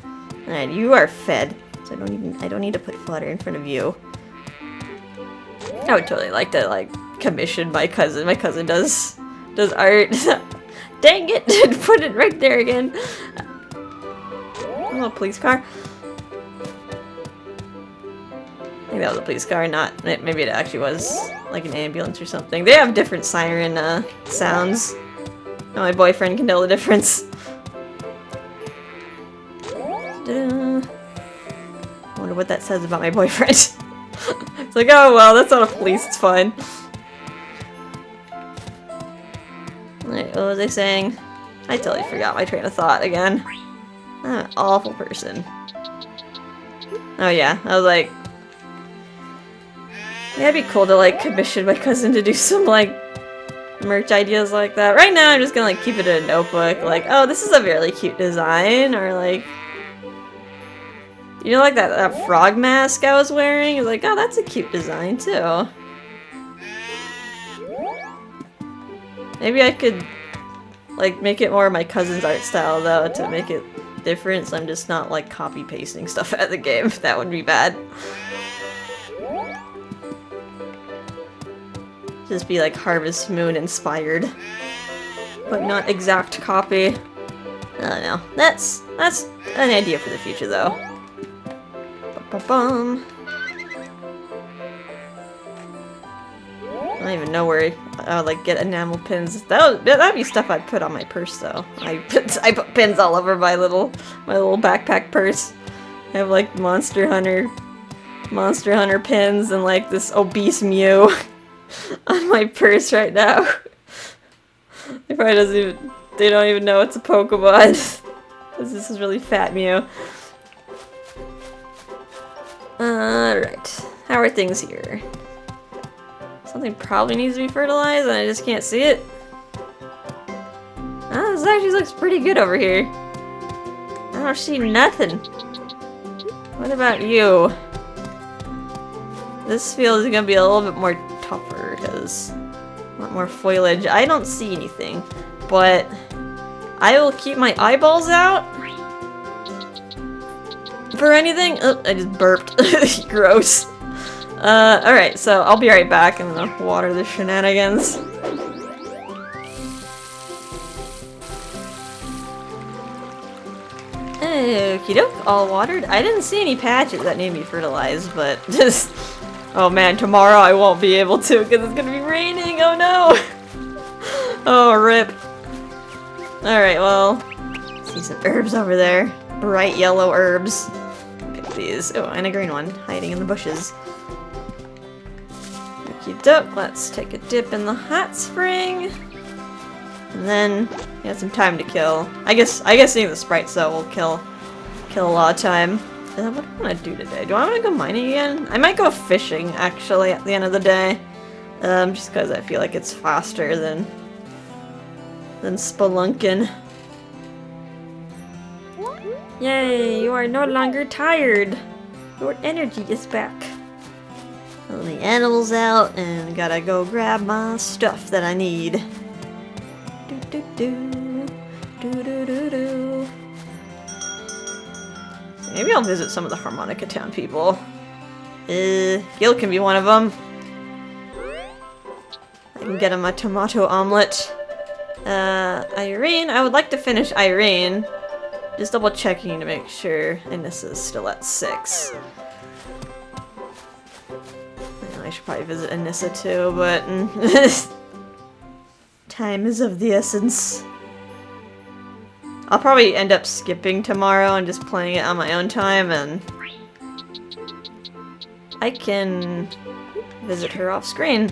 Alright, you are fed, so I don't need to put fodder in front of you. I would totally like to like commission my cousin. My cousin does art. Dang it! Put it right there again. Oh, police car. I think that was a police car, not maybe it actually was like an ambulance or something. They have different siren sounds. Oh, my boyfriend can tell the difference. I wonder what that says about my boyfriend. It's like, oh well, that's not a police, it's fine. Alright, what was I saying? I totally forgot my train of thought again. I'm an awful person. Oh yeah, I was like, yeah, it'd be cool to like commission my cousin to do some like merch ideas like that. Right now I'm just gonna like keep it in a notebook, like, oh, this is a really cute design, or like, you know, like that frog mask I was wearing? You're like, oh, that's a cute design too. Maybe I could like make it more my cousin's art style though, to make it different, so I'm just not like copy pasting stuff out of the game. That would be bad. Just be like Harvest Moon inspired, but not exact copy. I don't know. That's an idea for the future though. Ba-ba-bum. I don't even know where I would like get enamel pins. That'd be stuff I'd put on my purse though. I put pins all over my little backpack purse. I have like Monster Hunter pins and like this obese Mew on my purse right now. They don't even know it's a Pokemon. This is really fat Mew. Alright. How are things here? Something probably needs to be fertilized and I just can't see it. Oh, this actually looks pretty good over here. I don't see nothing. What about you? This field is gonna be a little bit more tougher because a lot more foliage. I don't see anything, but I will keep my eyeballs out for anything. Oh, I just burped. Gross. Alright, so I'll be right back and then I'll water the shenanigans. Okie doke, all watered. I didn't see any patches that need to be fertilized, but just... Oh man, tomorrow I won't be able to because it's gonna be raining, oh no! Oh, rip. Alright, well, see some herbs over there. Bright yellow herbs. Pick these. Oh, and a green one hiding in the bushes. Okie doke, let's take a dip in the hot spring. And then, we got some time to kill. I guess seeing the sprites though will kill a lot of time. What do I want to do today? Do I want to go mining again? I might go fishing, actually, at the end of the day. Just because I feel like it's faster than spelunking. Yay, you are no longer tired. Your energy is back. Well, the animal's out, and gotta go grab my stuff that I need. Maybe I'll visit some of the Harmonica Town people. Gil can be one of them. I can get him a tomato omelet. Irene, I would like to finish Irene. Just double checking to make sure. And this is still at 6. should probably visit Anissa too, but time is of the essence. I'll probably end up skipping tomorrow and just playing it on my own time, and I can visit her off screen.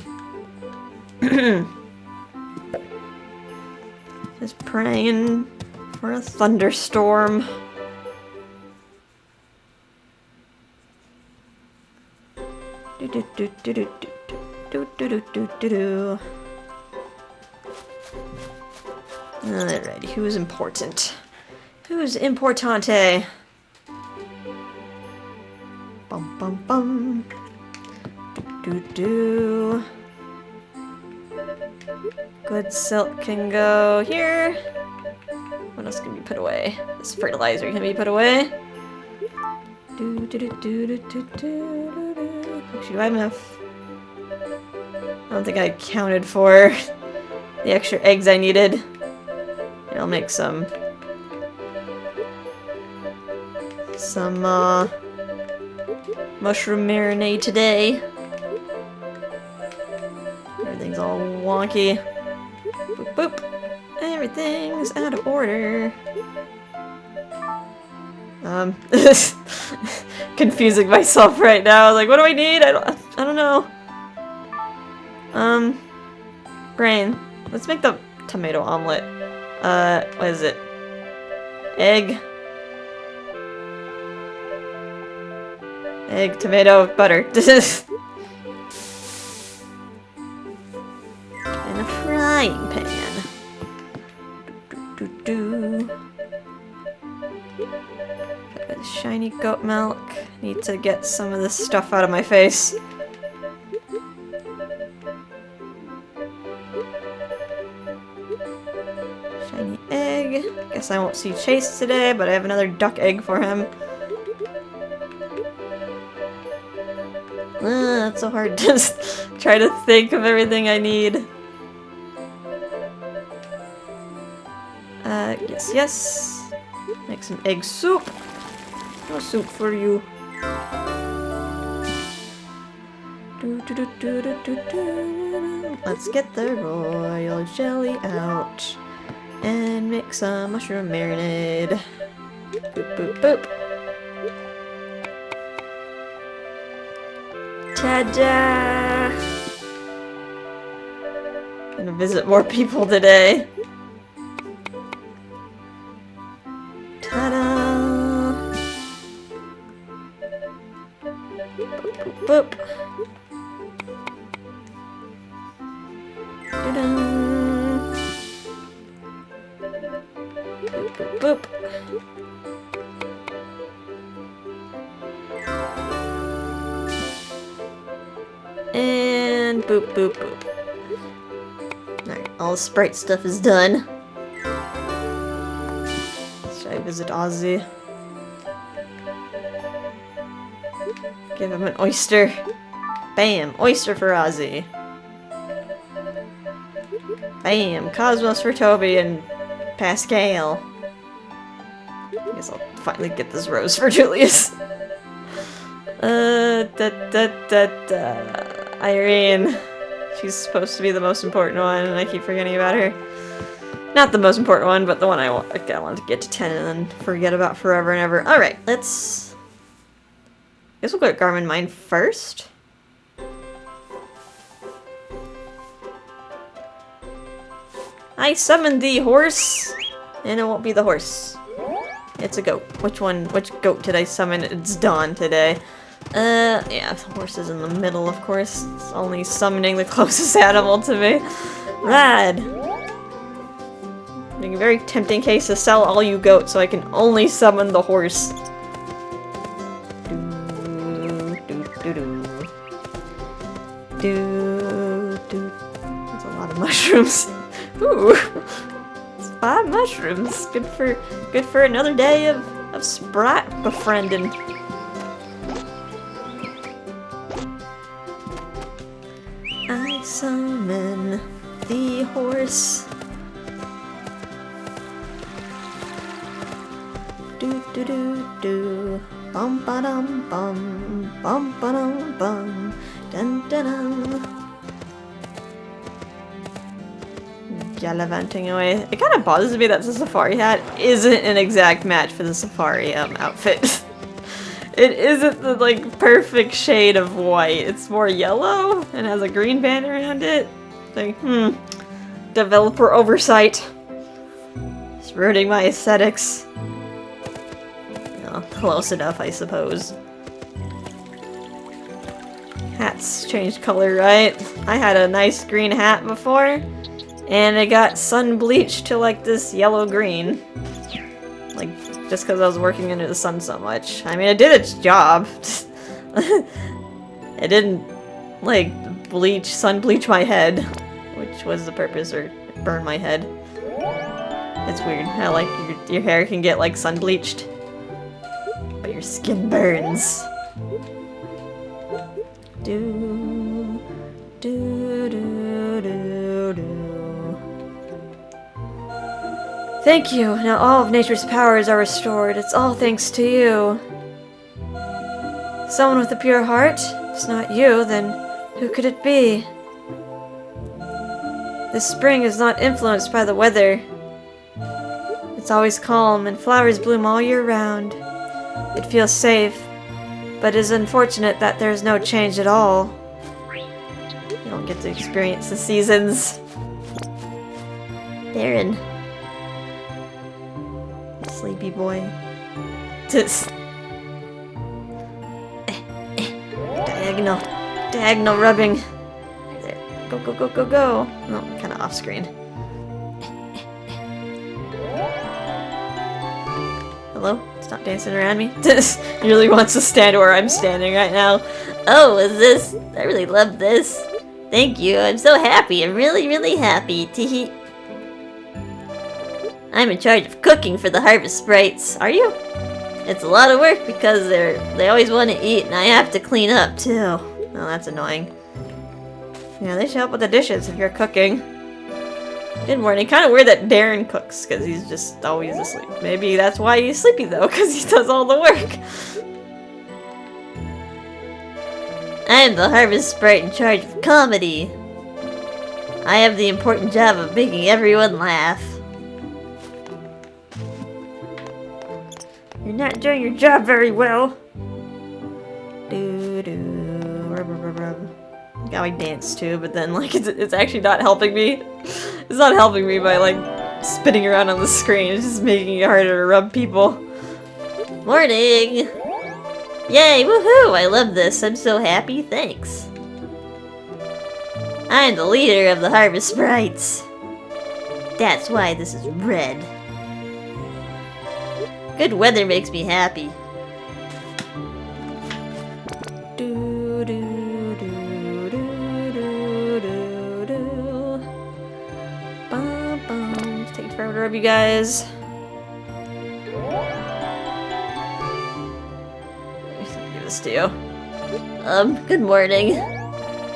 Just praying for a thunderstorm. Alrighty, who's important? Who's importante? Bum bum bum. Do. Good silk can go here. What else can be put away? This fertilizer can be put away. Actually, do I have enough? I don't think I accounted for the extra eggs I needed. I'll make some mushroom marinade today. Everything's all wonky. Boop boop. Everything's out of order. Confusing myself right now. Like, what do I need? I don't know. Brain. Let's make the tomato omelet. What is it? Egg. Egg, tomato, butter. In a frying pan. Shiny goat milk. Need to get some of this stuff out of my face. Shiny egg. Guess I won't see Chase today, but I have another duck egg for him. It's so hard to just try to think of everything I need. Yes. Make some egg soup. No soup for you. Let's get the royal jelly out and make some mushroom marinade. Boop, boop, boop. Ta-da! Gonna visit more people today. Ta-da! Boop, boop, boop. Da-da. Boop, boop, boop. And boop, boop, boop. Alright, all the sprite stuff is done. Should I visit Ozzy? Give him an oyster. Bam! Oyster for Ozzy. Bam! Cosmos for Toby and Pascal. I guess I'll finally get this rose for Julius. Irene. She's supposed to be the most important one, and I keep forgetting about her. Not the most important one, but the one I want to get to 10 and then forget about forever and ever. Alright, let's... I guess we'll go to Garmin Mine first. I summoned the horse, and it won't be the horse. It's a goat. Which goat did I summon? It's Dawn today. Yeah, the horse is in the middle, of course. It's only summoning the closest animal to me. Rad! Making a very tempting case to sell all you goats so I can only summon the horse. There's a lot of mushrooms. Ooh! It's 5 mushrooms. Good for another day of sprite befriending. I summon the horse. Do do do do. Bum ba dum bum. Bum ba dum bum. Dun dun dun. Gallivanting away. It kind of bothers me that the safari hat isn't an exact match for the safari outfit. It isn't the like perfect shade of white. It's more yellow and has a green band around it. Like, developer oversight. It's ruining my aesthetics. Close enough, I suppose. Hats change color, right? I had a nice green hat before, and it got sun bleached to like this yellow-green. Like, just because I was working under the sun so much. I mean, it did its job. It didn't, like, sun bleach my head, which was the purpose, or burn my head. It's weird how, like, your hair can get, like, sun bleached, but your skin burns. Do, do, do, do, do. Thank you. Now all of nature's powers are restored. It's all thanks to you. Someone with a pure heart? If it's not you, then who could it be? This spring is not influenced by the weather. It's always calm, and flowers bloom all year round. It feels safe, but it is unfortunate that there is no change at all. You don't get to experience the seasons. Darren. Sleepy boy. Diagonal. Diagonal rubbing. There. Go, go, go, go, go. Oh, kind of off screen. Hello? Stop dancing around me. He really wants to stand where I'm standing right now. Oh, is this? I really love this. Thank you. I'm so happy. I'm really, really happy. Teehee. I'm in charge of cooking for the Harvest Sprites. Are you? It's a lot of work because they always want to eat and I have to clean up too. Oh, that's annoying. Yeah, they should help with the dishes if you're cooking. Good morning. Kind of weird that Darren cooks because he's just always asleep. Maybe that's why he's sleepy though, because he does all the work. I am the Harvest Sprite in charge of comedy. I have the important job of making everyone laugh. You're not doing your job very well. Do do rub rub rub. Now I dance too, but then like it's actually not helping me. It's not helping me by like spinning around on the screen. It's just making it harder to rub people. Morning! Yay! Woohoo! I love this. I'm so happy. Thanks. I'm the leader of the Harvest Sprites. That's why this is red. Good weather makes me happy. Do, do, do, do, do, do, do. Bum, bum. It's taking forever to rub you guys. Let me give this to you. Good morning.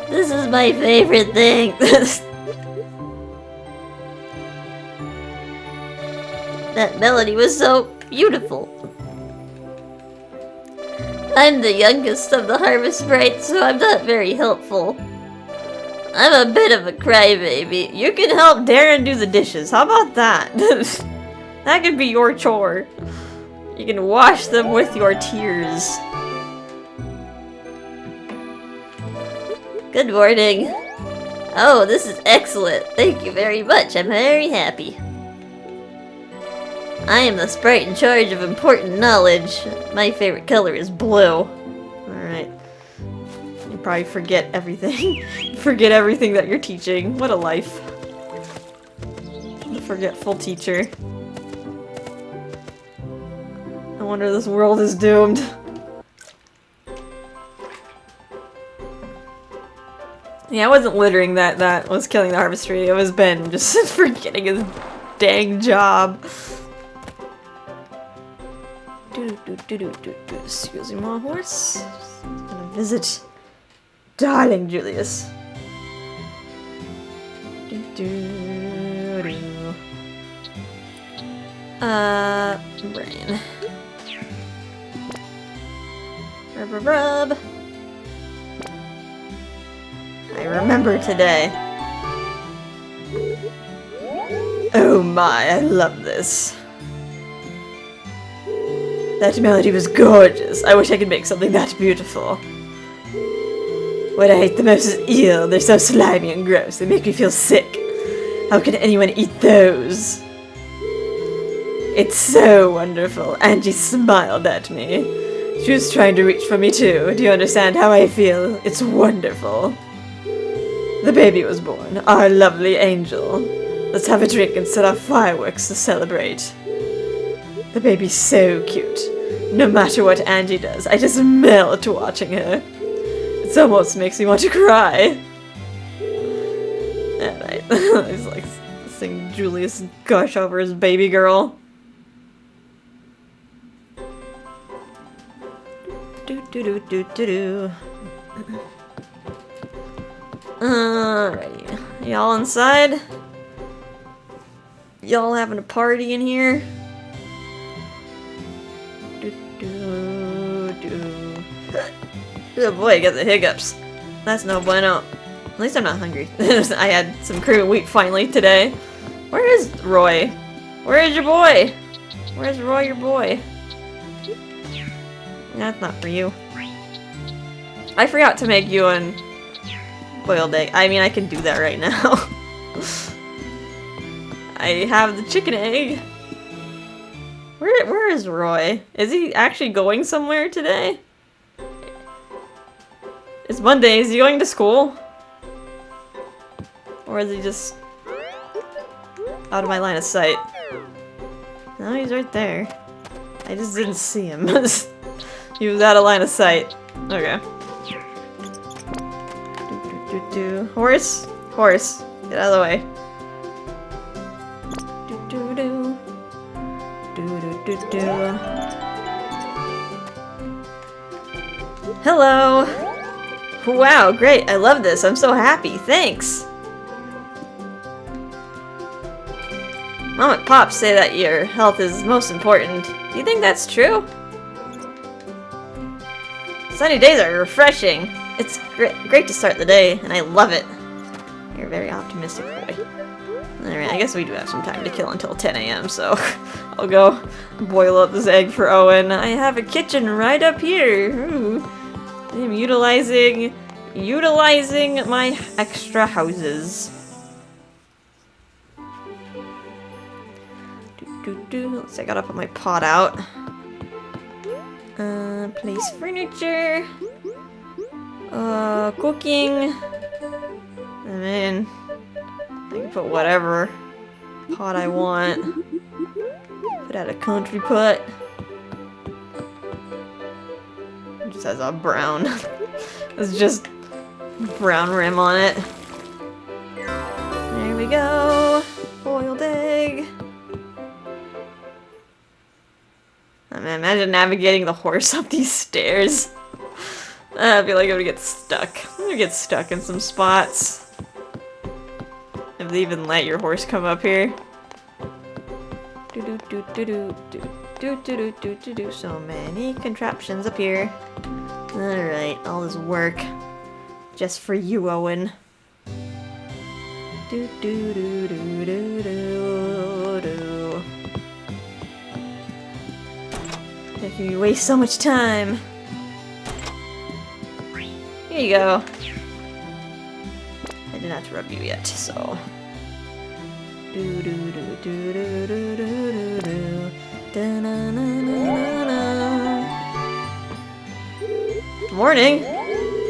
This is my favorite thing. That melody was so beautiful. I'm the youngest of the Harvest Sprites, so I'm not very helpful. I'm a bit of a crybaby. You can help Darren do the dishes. How about that? That could be your chore. You can wash them with your tears. Good morning. Oh, this is excellent. Thank you very much. I'm very happy. I am the sprite in charge of important knowledge. My favorite color is blue. Alright. You probably forget everything. Forget everything that you're teaching. What a life. The forgetful teacher. No wonder this world is doomed. Yeah, I wasn't littering that was killing the harvest tree. It was Ben just forgetting his dang job. Excuse me, my horse. I'm gonna visit darling Julius. Brain. Rub, rub, rub. I remember today. Oh my, I love this. That melody was gorgeous. I wish I could make something that beautiful. What I hate the most is eel. They're so slimy and gross. They make me feel sick. How can anyone eat those? It's so wonderful. Angie smiled at me. She was trying to reach for me too. Do you understand how I feel? It's wonderful. The baby was born. Our lovely angel. Let's have a drink and set off fireworks to celebrate. The baby's so cute. No matter what Angie does, I just melt watching her. It almost makes me want to cry. Alright, he's like seeing Julius gush over his baby girl. Alrighty. Y'all inside? Y'all having a party in here? Oh boy, I got the hiccups. That's no bueno. At least I'm not hungry. I had some cream of wheat finally today. Where is Roy? Where is your boy? Where's Roy, your boy? That's not for you. I forgot to make you an boiled egg. I mean, I can do that right now. I have the chicken egg. Where is Roy? Is he actually going somewhere today? It's Monday. Is he going to school? Or is he just out of my line of sight? No, he's right there. I just didn't see him. He was out of line of sight. Okay. Horse? Horse. Get out of the way. Hello! Wow, great. I love this. I'm so happy. Thanks! Mom and Pop say that your health is most important. Do you think that's true? Sunny days are refreshing. It's great to start the day, and I love it. You're a very optimistic boy. Alright, I guess we do have some time to kill until 10 AM, so I'll go boil up this egg for Owen. I have a kitchen right up here. Ooh. I'm utilizing my extra houses. Let's see, I gotta put my pot out. Place furniture. Cooking. I mean, I can put whatever pot I want. Put out a country pot. It just has a brown. It's just brown rim on it. There we go. Boiled egg. I mean, imagine navigating the horse up these stairs. I feel like I'm gonna get stuck. I'm gonna get stuck in some spots. If they even let your horse come up here. So many contraptions up here. Alright, all this work. Just for you, Owen. Making me waste so much time. Here you go. I didn't have to rub you yet, so. Morning.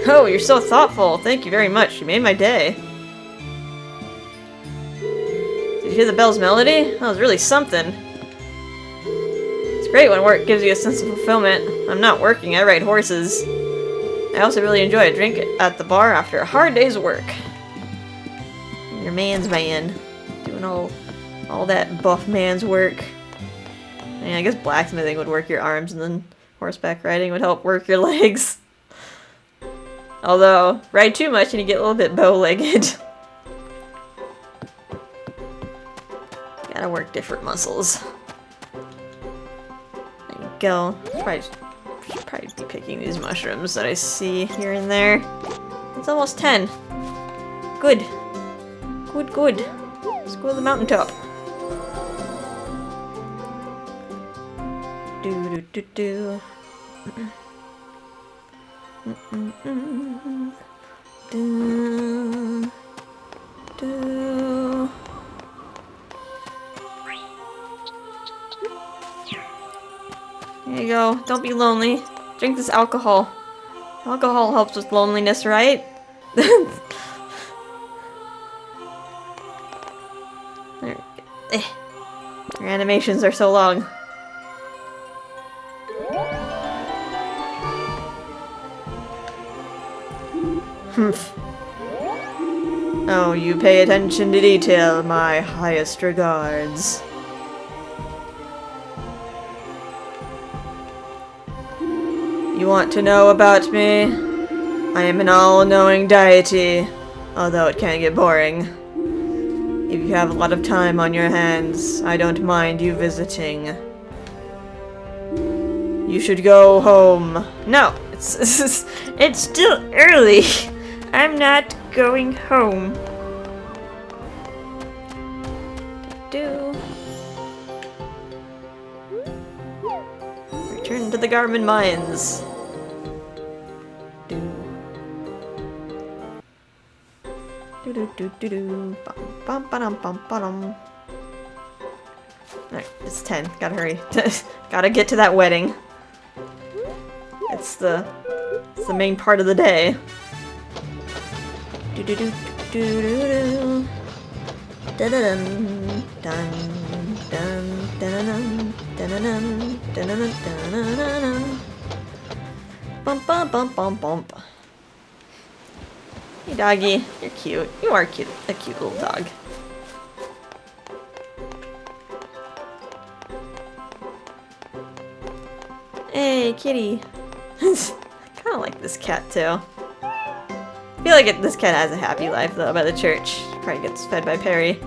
Oh, you're so thoughtful. Thank you very much. You made my day. Did you hear the bell's melody? That was really something. It's great when work gives you a sense of fulfillment. I'm not working, I ride horses. I also really enjoy a drink at the bar after a hard day's work. Your man's man. Doing all that buff man's work. I mean, I guess blacksmithing would work your arms, and then horseback riding would help work your legs. Although, ride too much and you get a little bit bow-legged. Gotta work different muscles. There you go. Should probably be picking these mushrooms that I see here and there. It's almost 10. Good. Good, good. Let's go to the mountaintop. Do do do do. Do do. There you go. Don't be lonely. Drink this alcohol. Alcohol helps with loneliness, right? Your animations are so long. Oh, you pay attention to detail, my highest regards. You want to know about me? I am an all-knowing deity, although it can get boring. If you have a lot of time on your hands, I don't mind you visiting. You should go home. No, it's still early. I'm not going home. Return to the Garmin Mines. Alright, it's 10. Gotta hurry. Gotta get to that wedding. It's the main part of the day. Bump bump bump bump bump. Hey doggy, you're cute. You are cute, a cute little dog. Hey kitty. I kinda like this cat too. I feel like this cat has a happy life though by the church. Probably gets fed by Perry.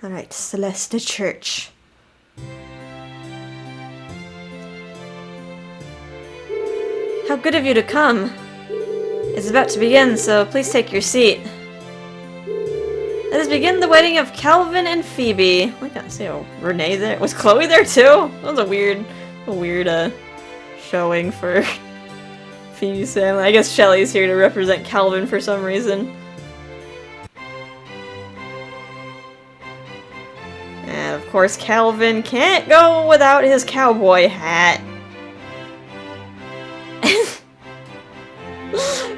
Alright, Celesta Church. How good of you to come. It's about to begin, so please take your seat. Let us begin the wedding of Calvin and Phoebe. I can't see Renee there. Was Chloe there too? That was a weird showing for Phoebe's family. I guess Shelly's here to represent Calvin for some reason. And of course Calvin can't go without his cowboy hat.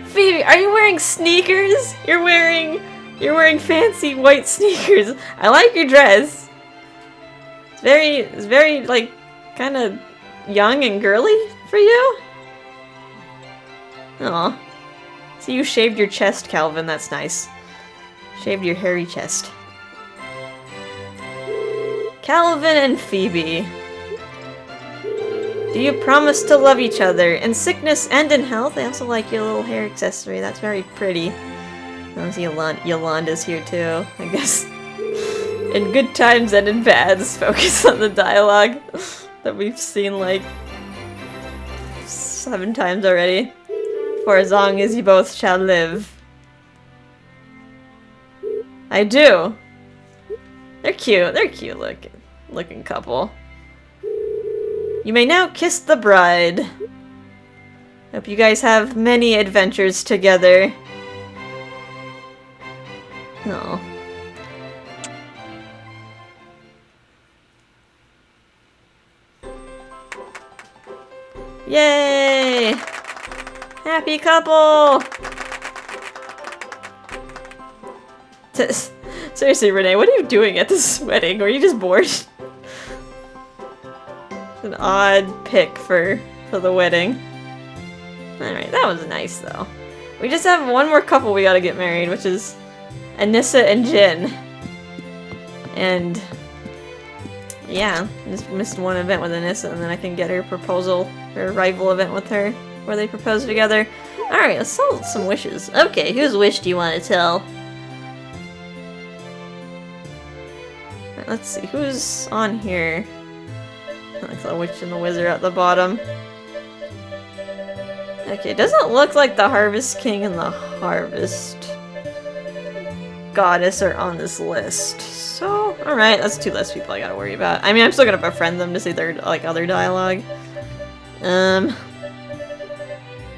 Phoebe, are you wearing sneakers? You're wearing fancy white sneakers. I like your dress. It's very like kind of young and girly for you. Aw. See, you shaved your chest, Calvin. That's nice. Shaved your hairy chest. Calvin and Phoebe. Do you promise to love each other in sickness and in health? I also like your little hair accessory. That's very pretty. I see Yolanda's here too, I guess. In good times and in bads, focus on the dialogue that we've seen like 7 times already. For as long as you both shall live. I do. They're cute looking couple. You may now kiss the bride. Hope you guys have many adventures together. Oh. Yay! Happy couple! Seriously, Renee, what are you doing at this wedding? Are you just bored? An odd pick for the wedding. Alright, that was nice though. We just have one more couple we gotta get married, which is Anissa and Jin. And yeah, just missed one event with Anissa, and then I can get her proposal, her rival event with her, where they propose together. Alright, let's sell some wishes. Okay, whose wish do you want to tell? Right, let's see, who's on here? Like the witch and the wizard at the bottom. Okay, it doesn't look like the Harvest King and the Harvest Goddess are on this list. So, alright, that's 2 less people I gotta worry about. I mean, I'm still gonna befriend them to see their, like, other dialogue.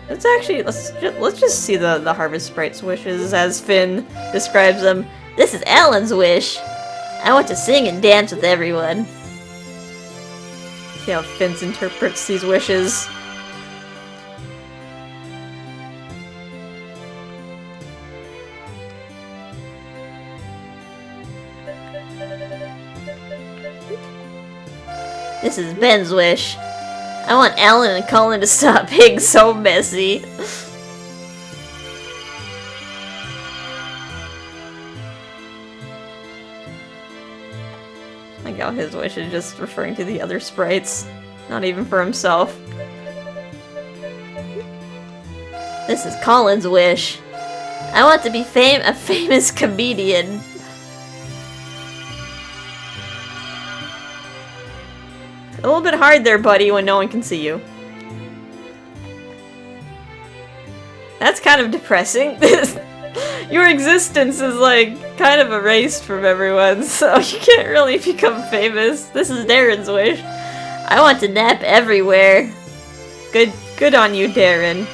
Let's actually, let's just see the Harvest Sprite's wishes as Finn describes them. This is Alan's wish. I want to sing and dance with everyone. See how Finn interprets these wishes. This is Ben's wish. I want Alan and Colin to stop being so messy. I like how his wish is just referring to the other sprites, not even for himself. This is Colin's wish. I want to be a famous comedian. A little bit hard there, buddy, when no one can see you. That's kind of depressing. Your existence is, like, kind of erased from everyone, so you can't really become famous. This is Darren's wish. I want to nap everywhere. Good on you, Darren.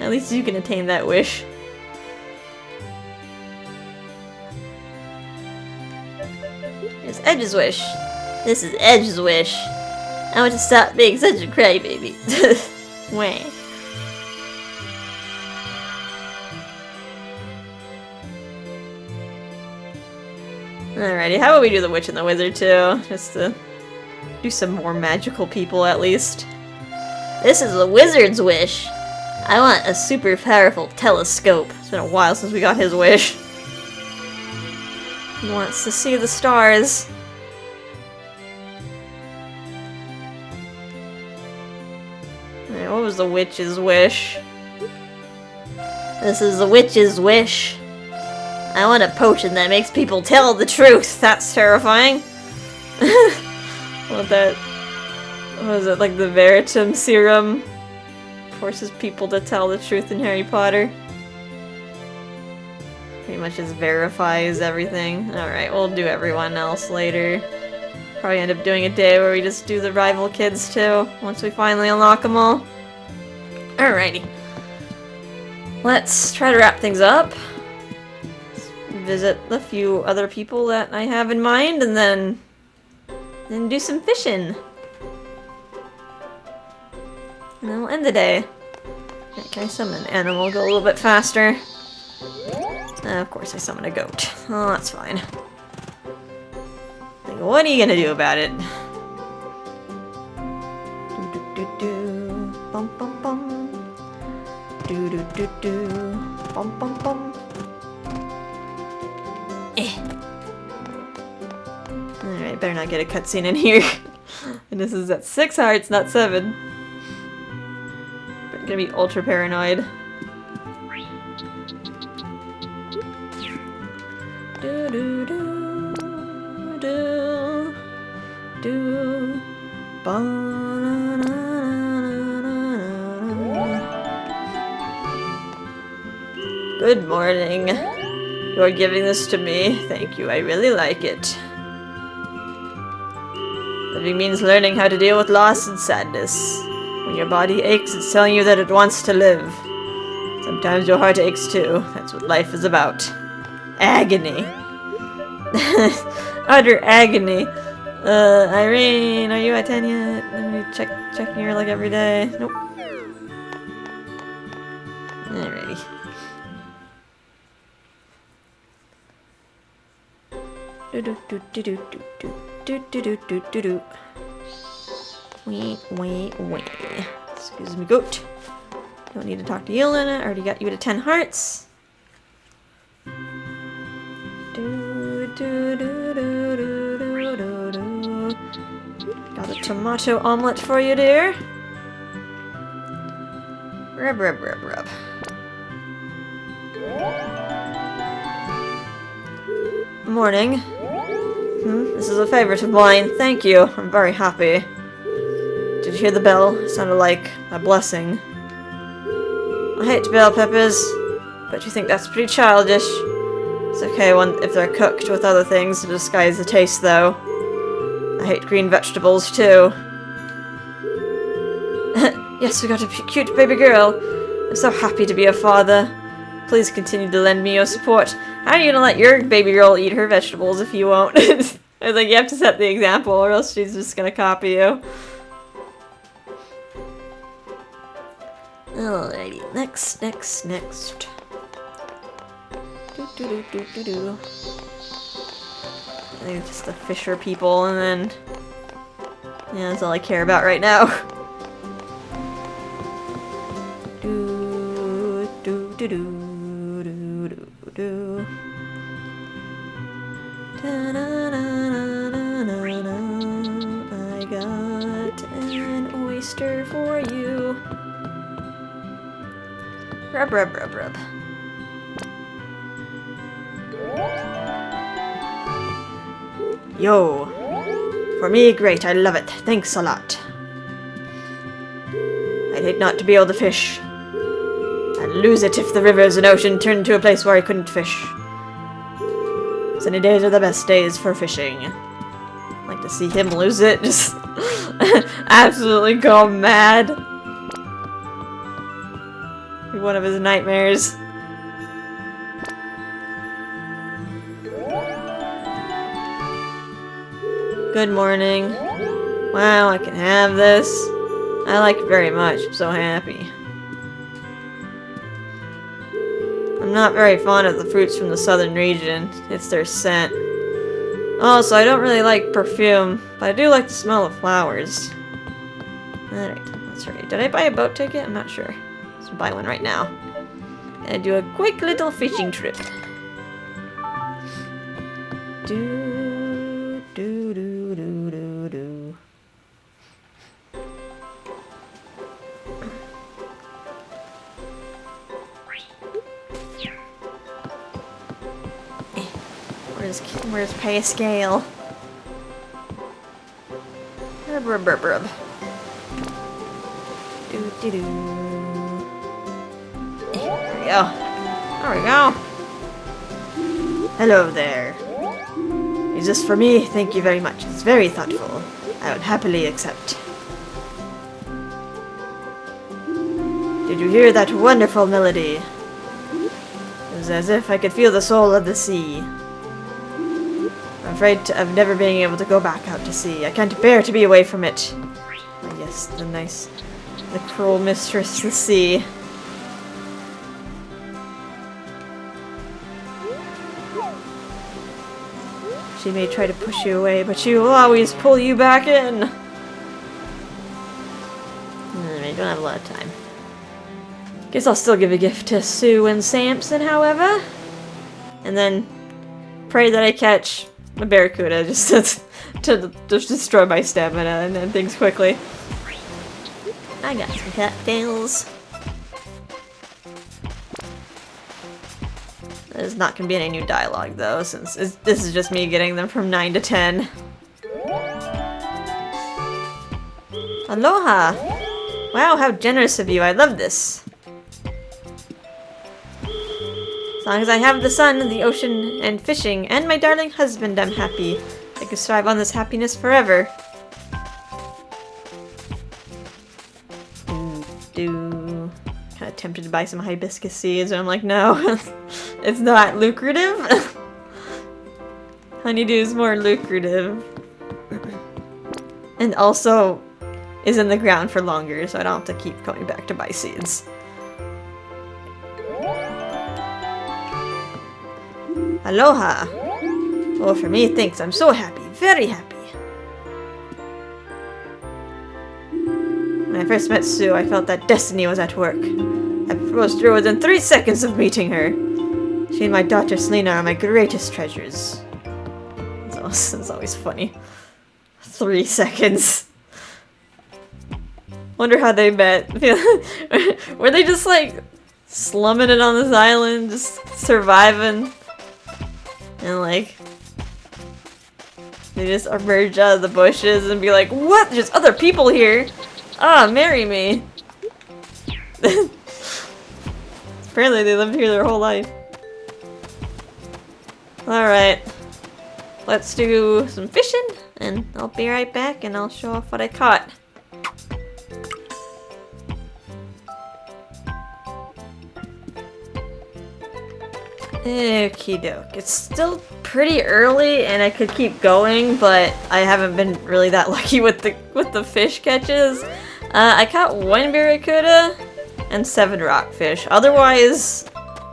At least you can attain that wish. Here's Edge's wish. This is Edge's wish. I want to stop being such a crybaby. Wah. Alrighty, how about we do the witch and the wizard too? Just to do some more magical people at least. This is the wizard's wish. I want a super powerful telescope. It's been a while since we got his wish. He wants to see the stars. Alright, what was the witch's wish? This is the witch's wish. I want a potion that makes people tell the truth. That's terrifying. What was it, like the Veritum serum? Forces people to tell the truth in Harry Potter. Pretty much just verifies everything. Alright, we'll do everyone else later. Probably end up doing a day where we just do the rival kids too, once we finally unlock them all. Alrighty. Let's try to wrap things up. Visit a few other people that I have in mind, and then do some fishing. And then we'll end the day. Okay, can I summon an animal? Go a little bit faster. Of course I summon a goat. Oh, that's fine. Like, what are you gonna do about it? Do-do-do-do. Bum bum bum. Do-do-do-do. Bum bum bum. Alright, better not get a cutscene in here. And this is at 6 hearts, not 7. But I'm gonna be ultra paranoid. Do do do do do ba na na na. Good morning. You are giving this to me. Thank you, I really like it. Living means learning how to deal with loss and sadness. When your body aches, it's telling you that it wants to live. Sometimes your heart aches too. That's what life is about. Agony. Utter agony. Irene, are you at 10 yet? Let me checking her like every day. Nope. Alrighty. Do do do do do do do do do do do do. Wait. Excuse me, goat. Don't need to talk to Yelena. I already got you to 10 hearts. Do do do do do do do do. Got a tomato omelet for you, dear. Rub rub rub rub. Morning. This is a favorite of mine. Thank you. I'm very happy. Did you hear the bell? It sounded like a blessing. I hate bell peppers, but you think that's pretty childish. It's okay if they're cooked with other things to disguise the taste, though. I hate green vegetables, too. Yes, we got a cute baby girl. I'm so happy to be a father. Please continue to lend me your support. How are you gonna let your baby girl eat her vegetables if you won't? I was like, you have to set the example or else she's just gonna copy you. Alrighty, next. Do. I think just the fisher people, and then... yeah, that's all I care about right now. Do. I got an oyster for you. Rub. Yo. For me, great. I love it. Thanks a lot. I'd hate not to be able to fish. I'd lose it if the rivers and ocean turned into a place where I couldn't fish. Sunny days are the best days for fishing. I'd like to see him lose it. Just absolutely go mad. Be one of his nightmares. Good morning. Wow, I can have this. I like it very much. I'm so happy. I'm not very fond of the fruits from the southern region. It's their scent. Also, I don't really like perfume, but I do like the smell of flowers. Alright, that's right. Did I buy a boat ticket? I'm not sure. Let's buy one right now. And do a quick little fishing trip. Do. Where's pay a scale? Rub. Do. There we go. There we go. Hello there. Is this for me? Thank you very much. It's very thoughtful. I would happily accept. Did you hear that wonderful melody? It was as if I could feel the soul of the sea. I'm afraid of never being able to go back out to sea. I can't bear to be away from it. Oh, yes, the cruel mistress, the sea. She may try to push you away, but she will always pull you back in. I don't have a lot of time. Guess I'll still give a gift to Sue and Samson, however. And then pray that I catch a barracuda just to destroy my stamina and then things quickly. I got some cattails. There's not going to be any new dialogue though, since this is just me getting them from 9 to 10. Aloha! Wow, how generous of you. I love this. As long as I have the sun, the ocean, and fishing, and my darling husband, I'm happy. I could strive on this happiness forever. Kind of tempted to buy some hibiscus seeds, and I'm like, no, it's not lucrative. Honeydew is more lucrative. And also is in the ground for longer, so I don't have to keep going back to buy seeds. Aloha! Oh, for me, thanks. I'm so happy. Very happy. When I first met Sue, I felt that destiny was at work. I proposed to her within 3 seconds of meeting her. She and my daughter Selena are my greatest treasures. It's always funny. 3 seconds. Wonder how they met. Were they just like slumming it on this island, just surviving? And like, they just emerge out of the bushes and be like, what? There's other people here! Ah, marry me. Apparently they lived here their whole life. Alright. Let's do some fishing, and I'll be right back and I'll show off what I caught. Okie doke. It's still pretty early and I could keep going, but I haven't been really that lucky with the fish catches. I caught 1 barracuda and 7 rockfish. Otherwise,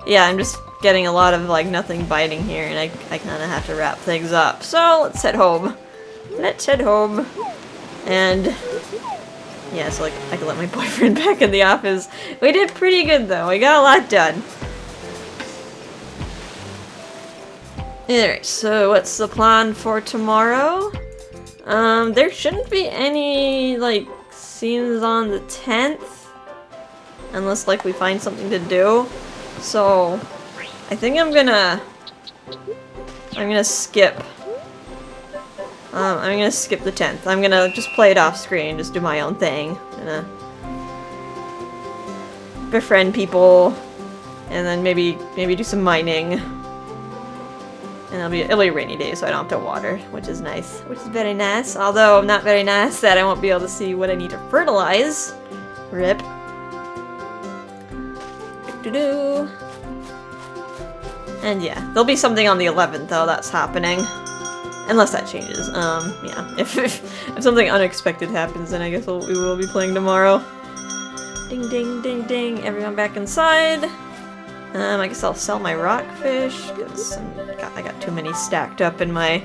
yeah, I'm just getting a lot of like nothing biting here, and I kind of have to wrap things up. So let's head home. Let's head home. And yeah, so like I can let my boyfriend back in the office. We did pretty good though. We got a lot done. Alright, so what's the plan for tomorrow? There shouldn't be any, like, scenes on the 10th. Unless, like, we find something to do. So, I think I'm gonna skip. I'm gonna skip the 10th. I'm gonna just play it off screen, just do my own thing. Gonna befriend people, and then maybe do some mining. And it'll be a rainy day, so I don't have to water, which is nice. Which is very nice. Although, not very nice that I won't be able to see what I need to fertilize. Rip. Do-do-do. And yeah, there'll be something on the 11th, though, that's happening. Unless that changes. Yeah. If something unexpected happens, then I guess we will be playing tomorrow. Ding, ding, ding, ding. Everyone back inside. I guess I'll sell my rockfish, because I got too many stacked up in my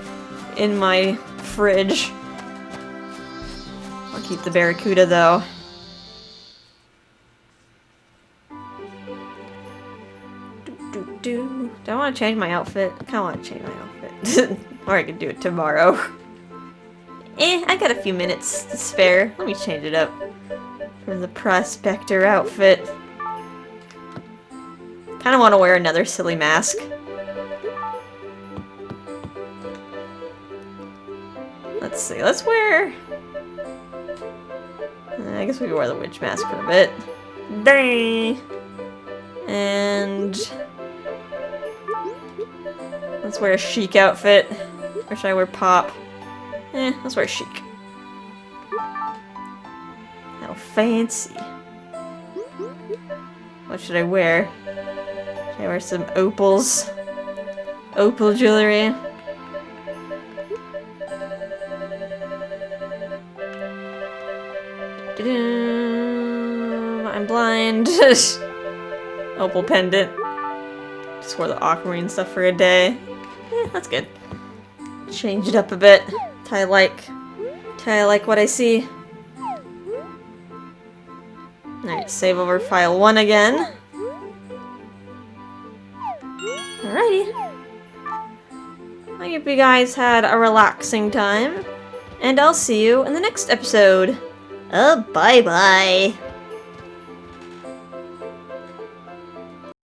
fridge. I'll keep the barracuda though. Do I want to change my outfit? I kind of want to change my outfit. Or I could do it tomorrow. I got a few minutes to spare. Let me change it up from the prospector outfit. Kind of want to wear another silly mask. Let's see, let's wear... I guess we can wear the witch mask for a bit. Dang! And... let's wear a chic outfit. Or should I wear pop? Let's wear chic. How fancy. What should I wear? Should I wear some opals? Opal jewelry? I'm blind. Opal pendant. Just wore the aquamarine stuff for a day. That's good. Change it up a bit. I like what I see. Alright, save over file 1 again. Alrighty. I hope you guys had a relaxing time. And I'll see you in the next episode. Bye-bye.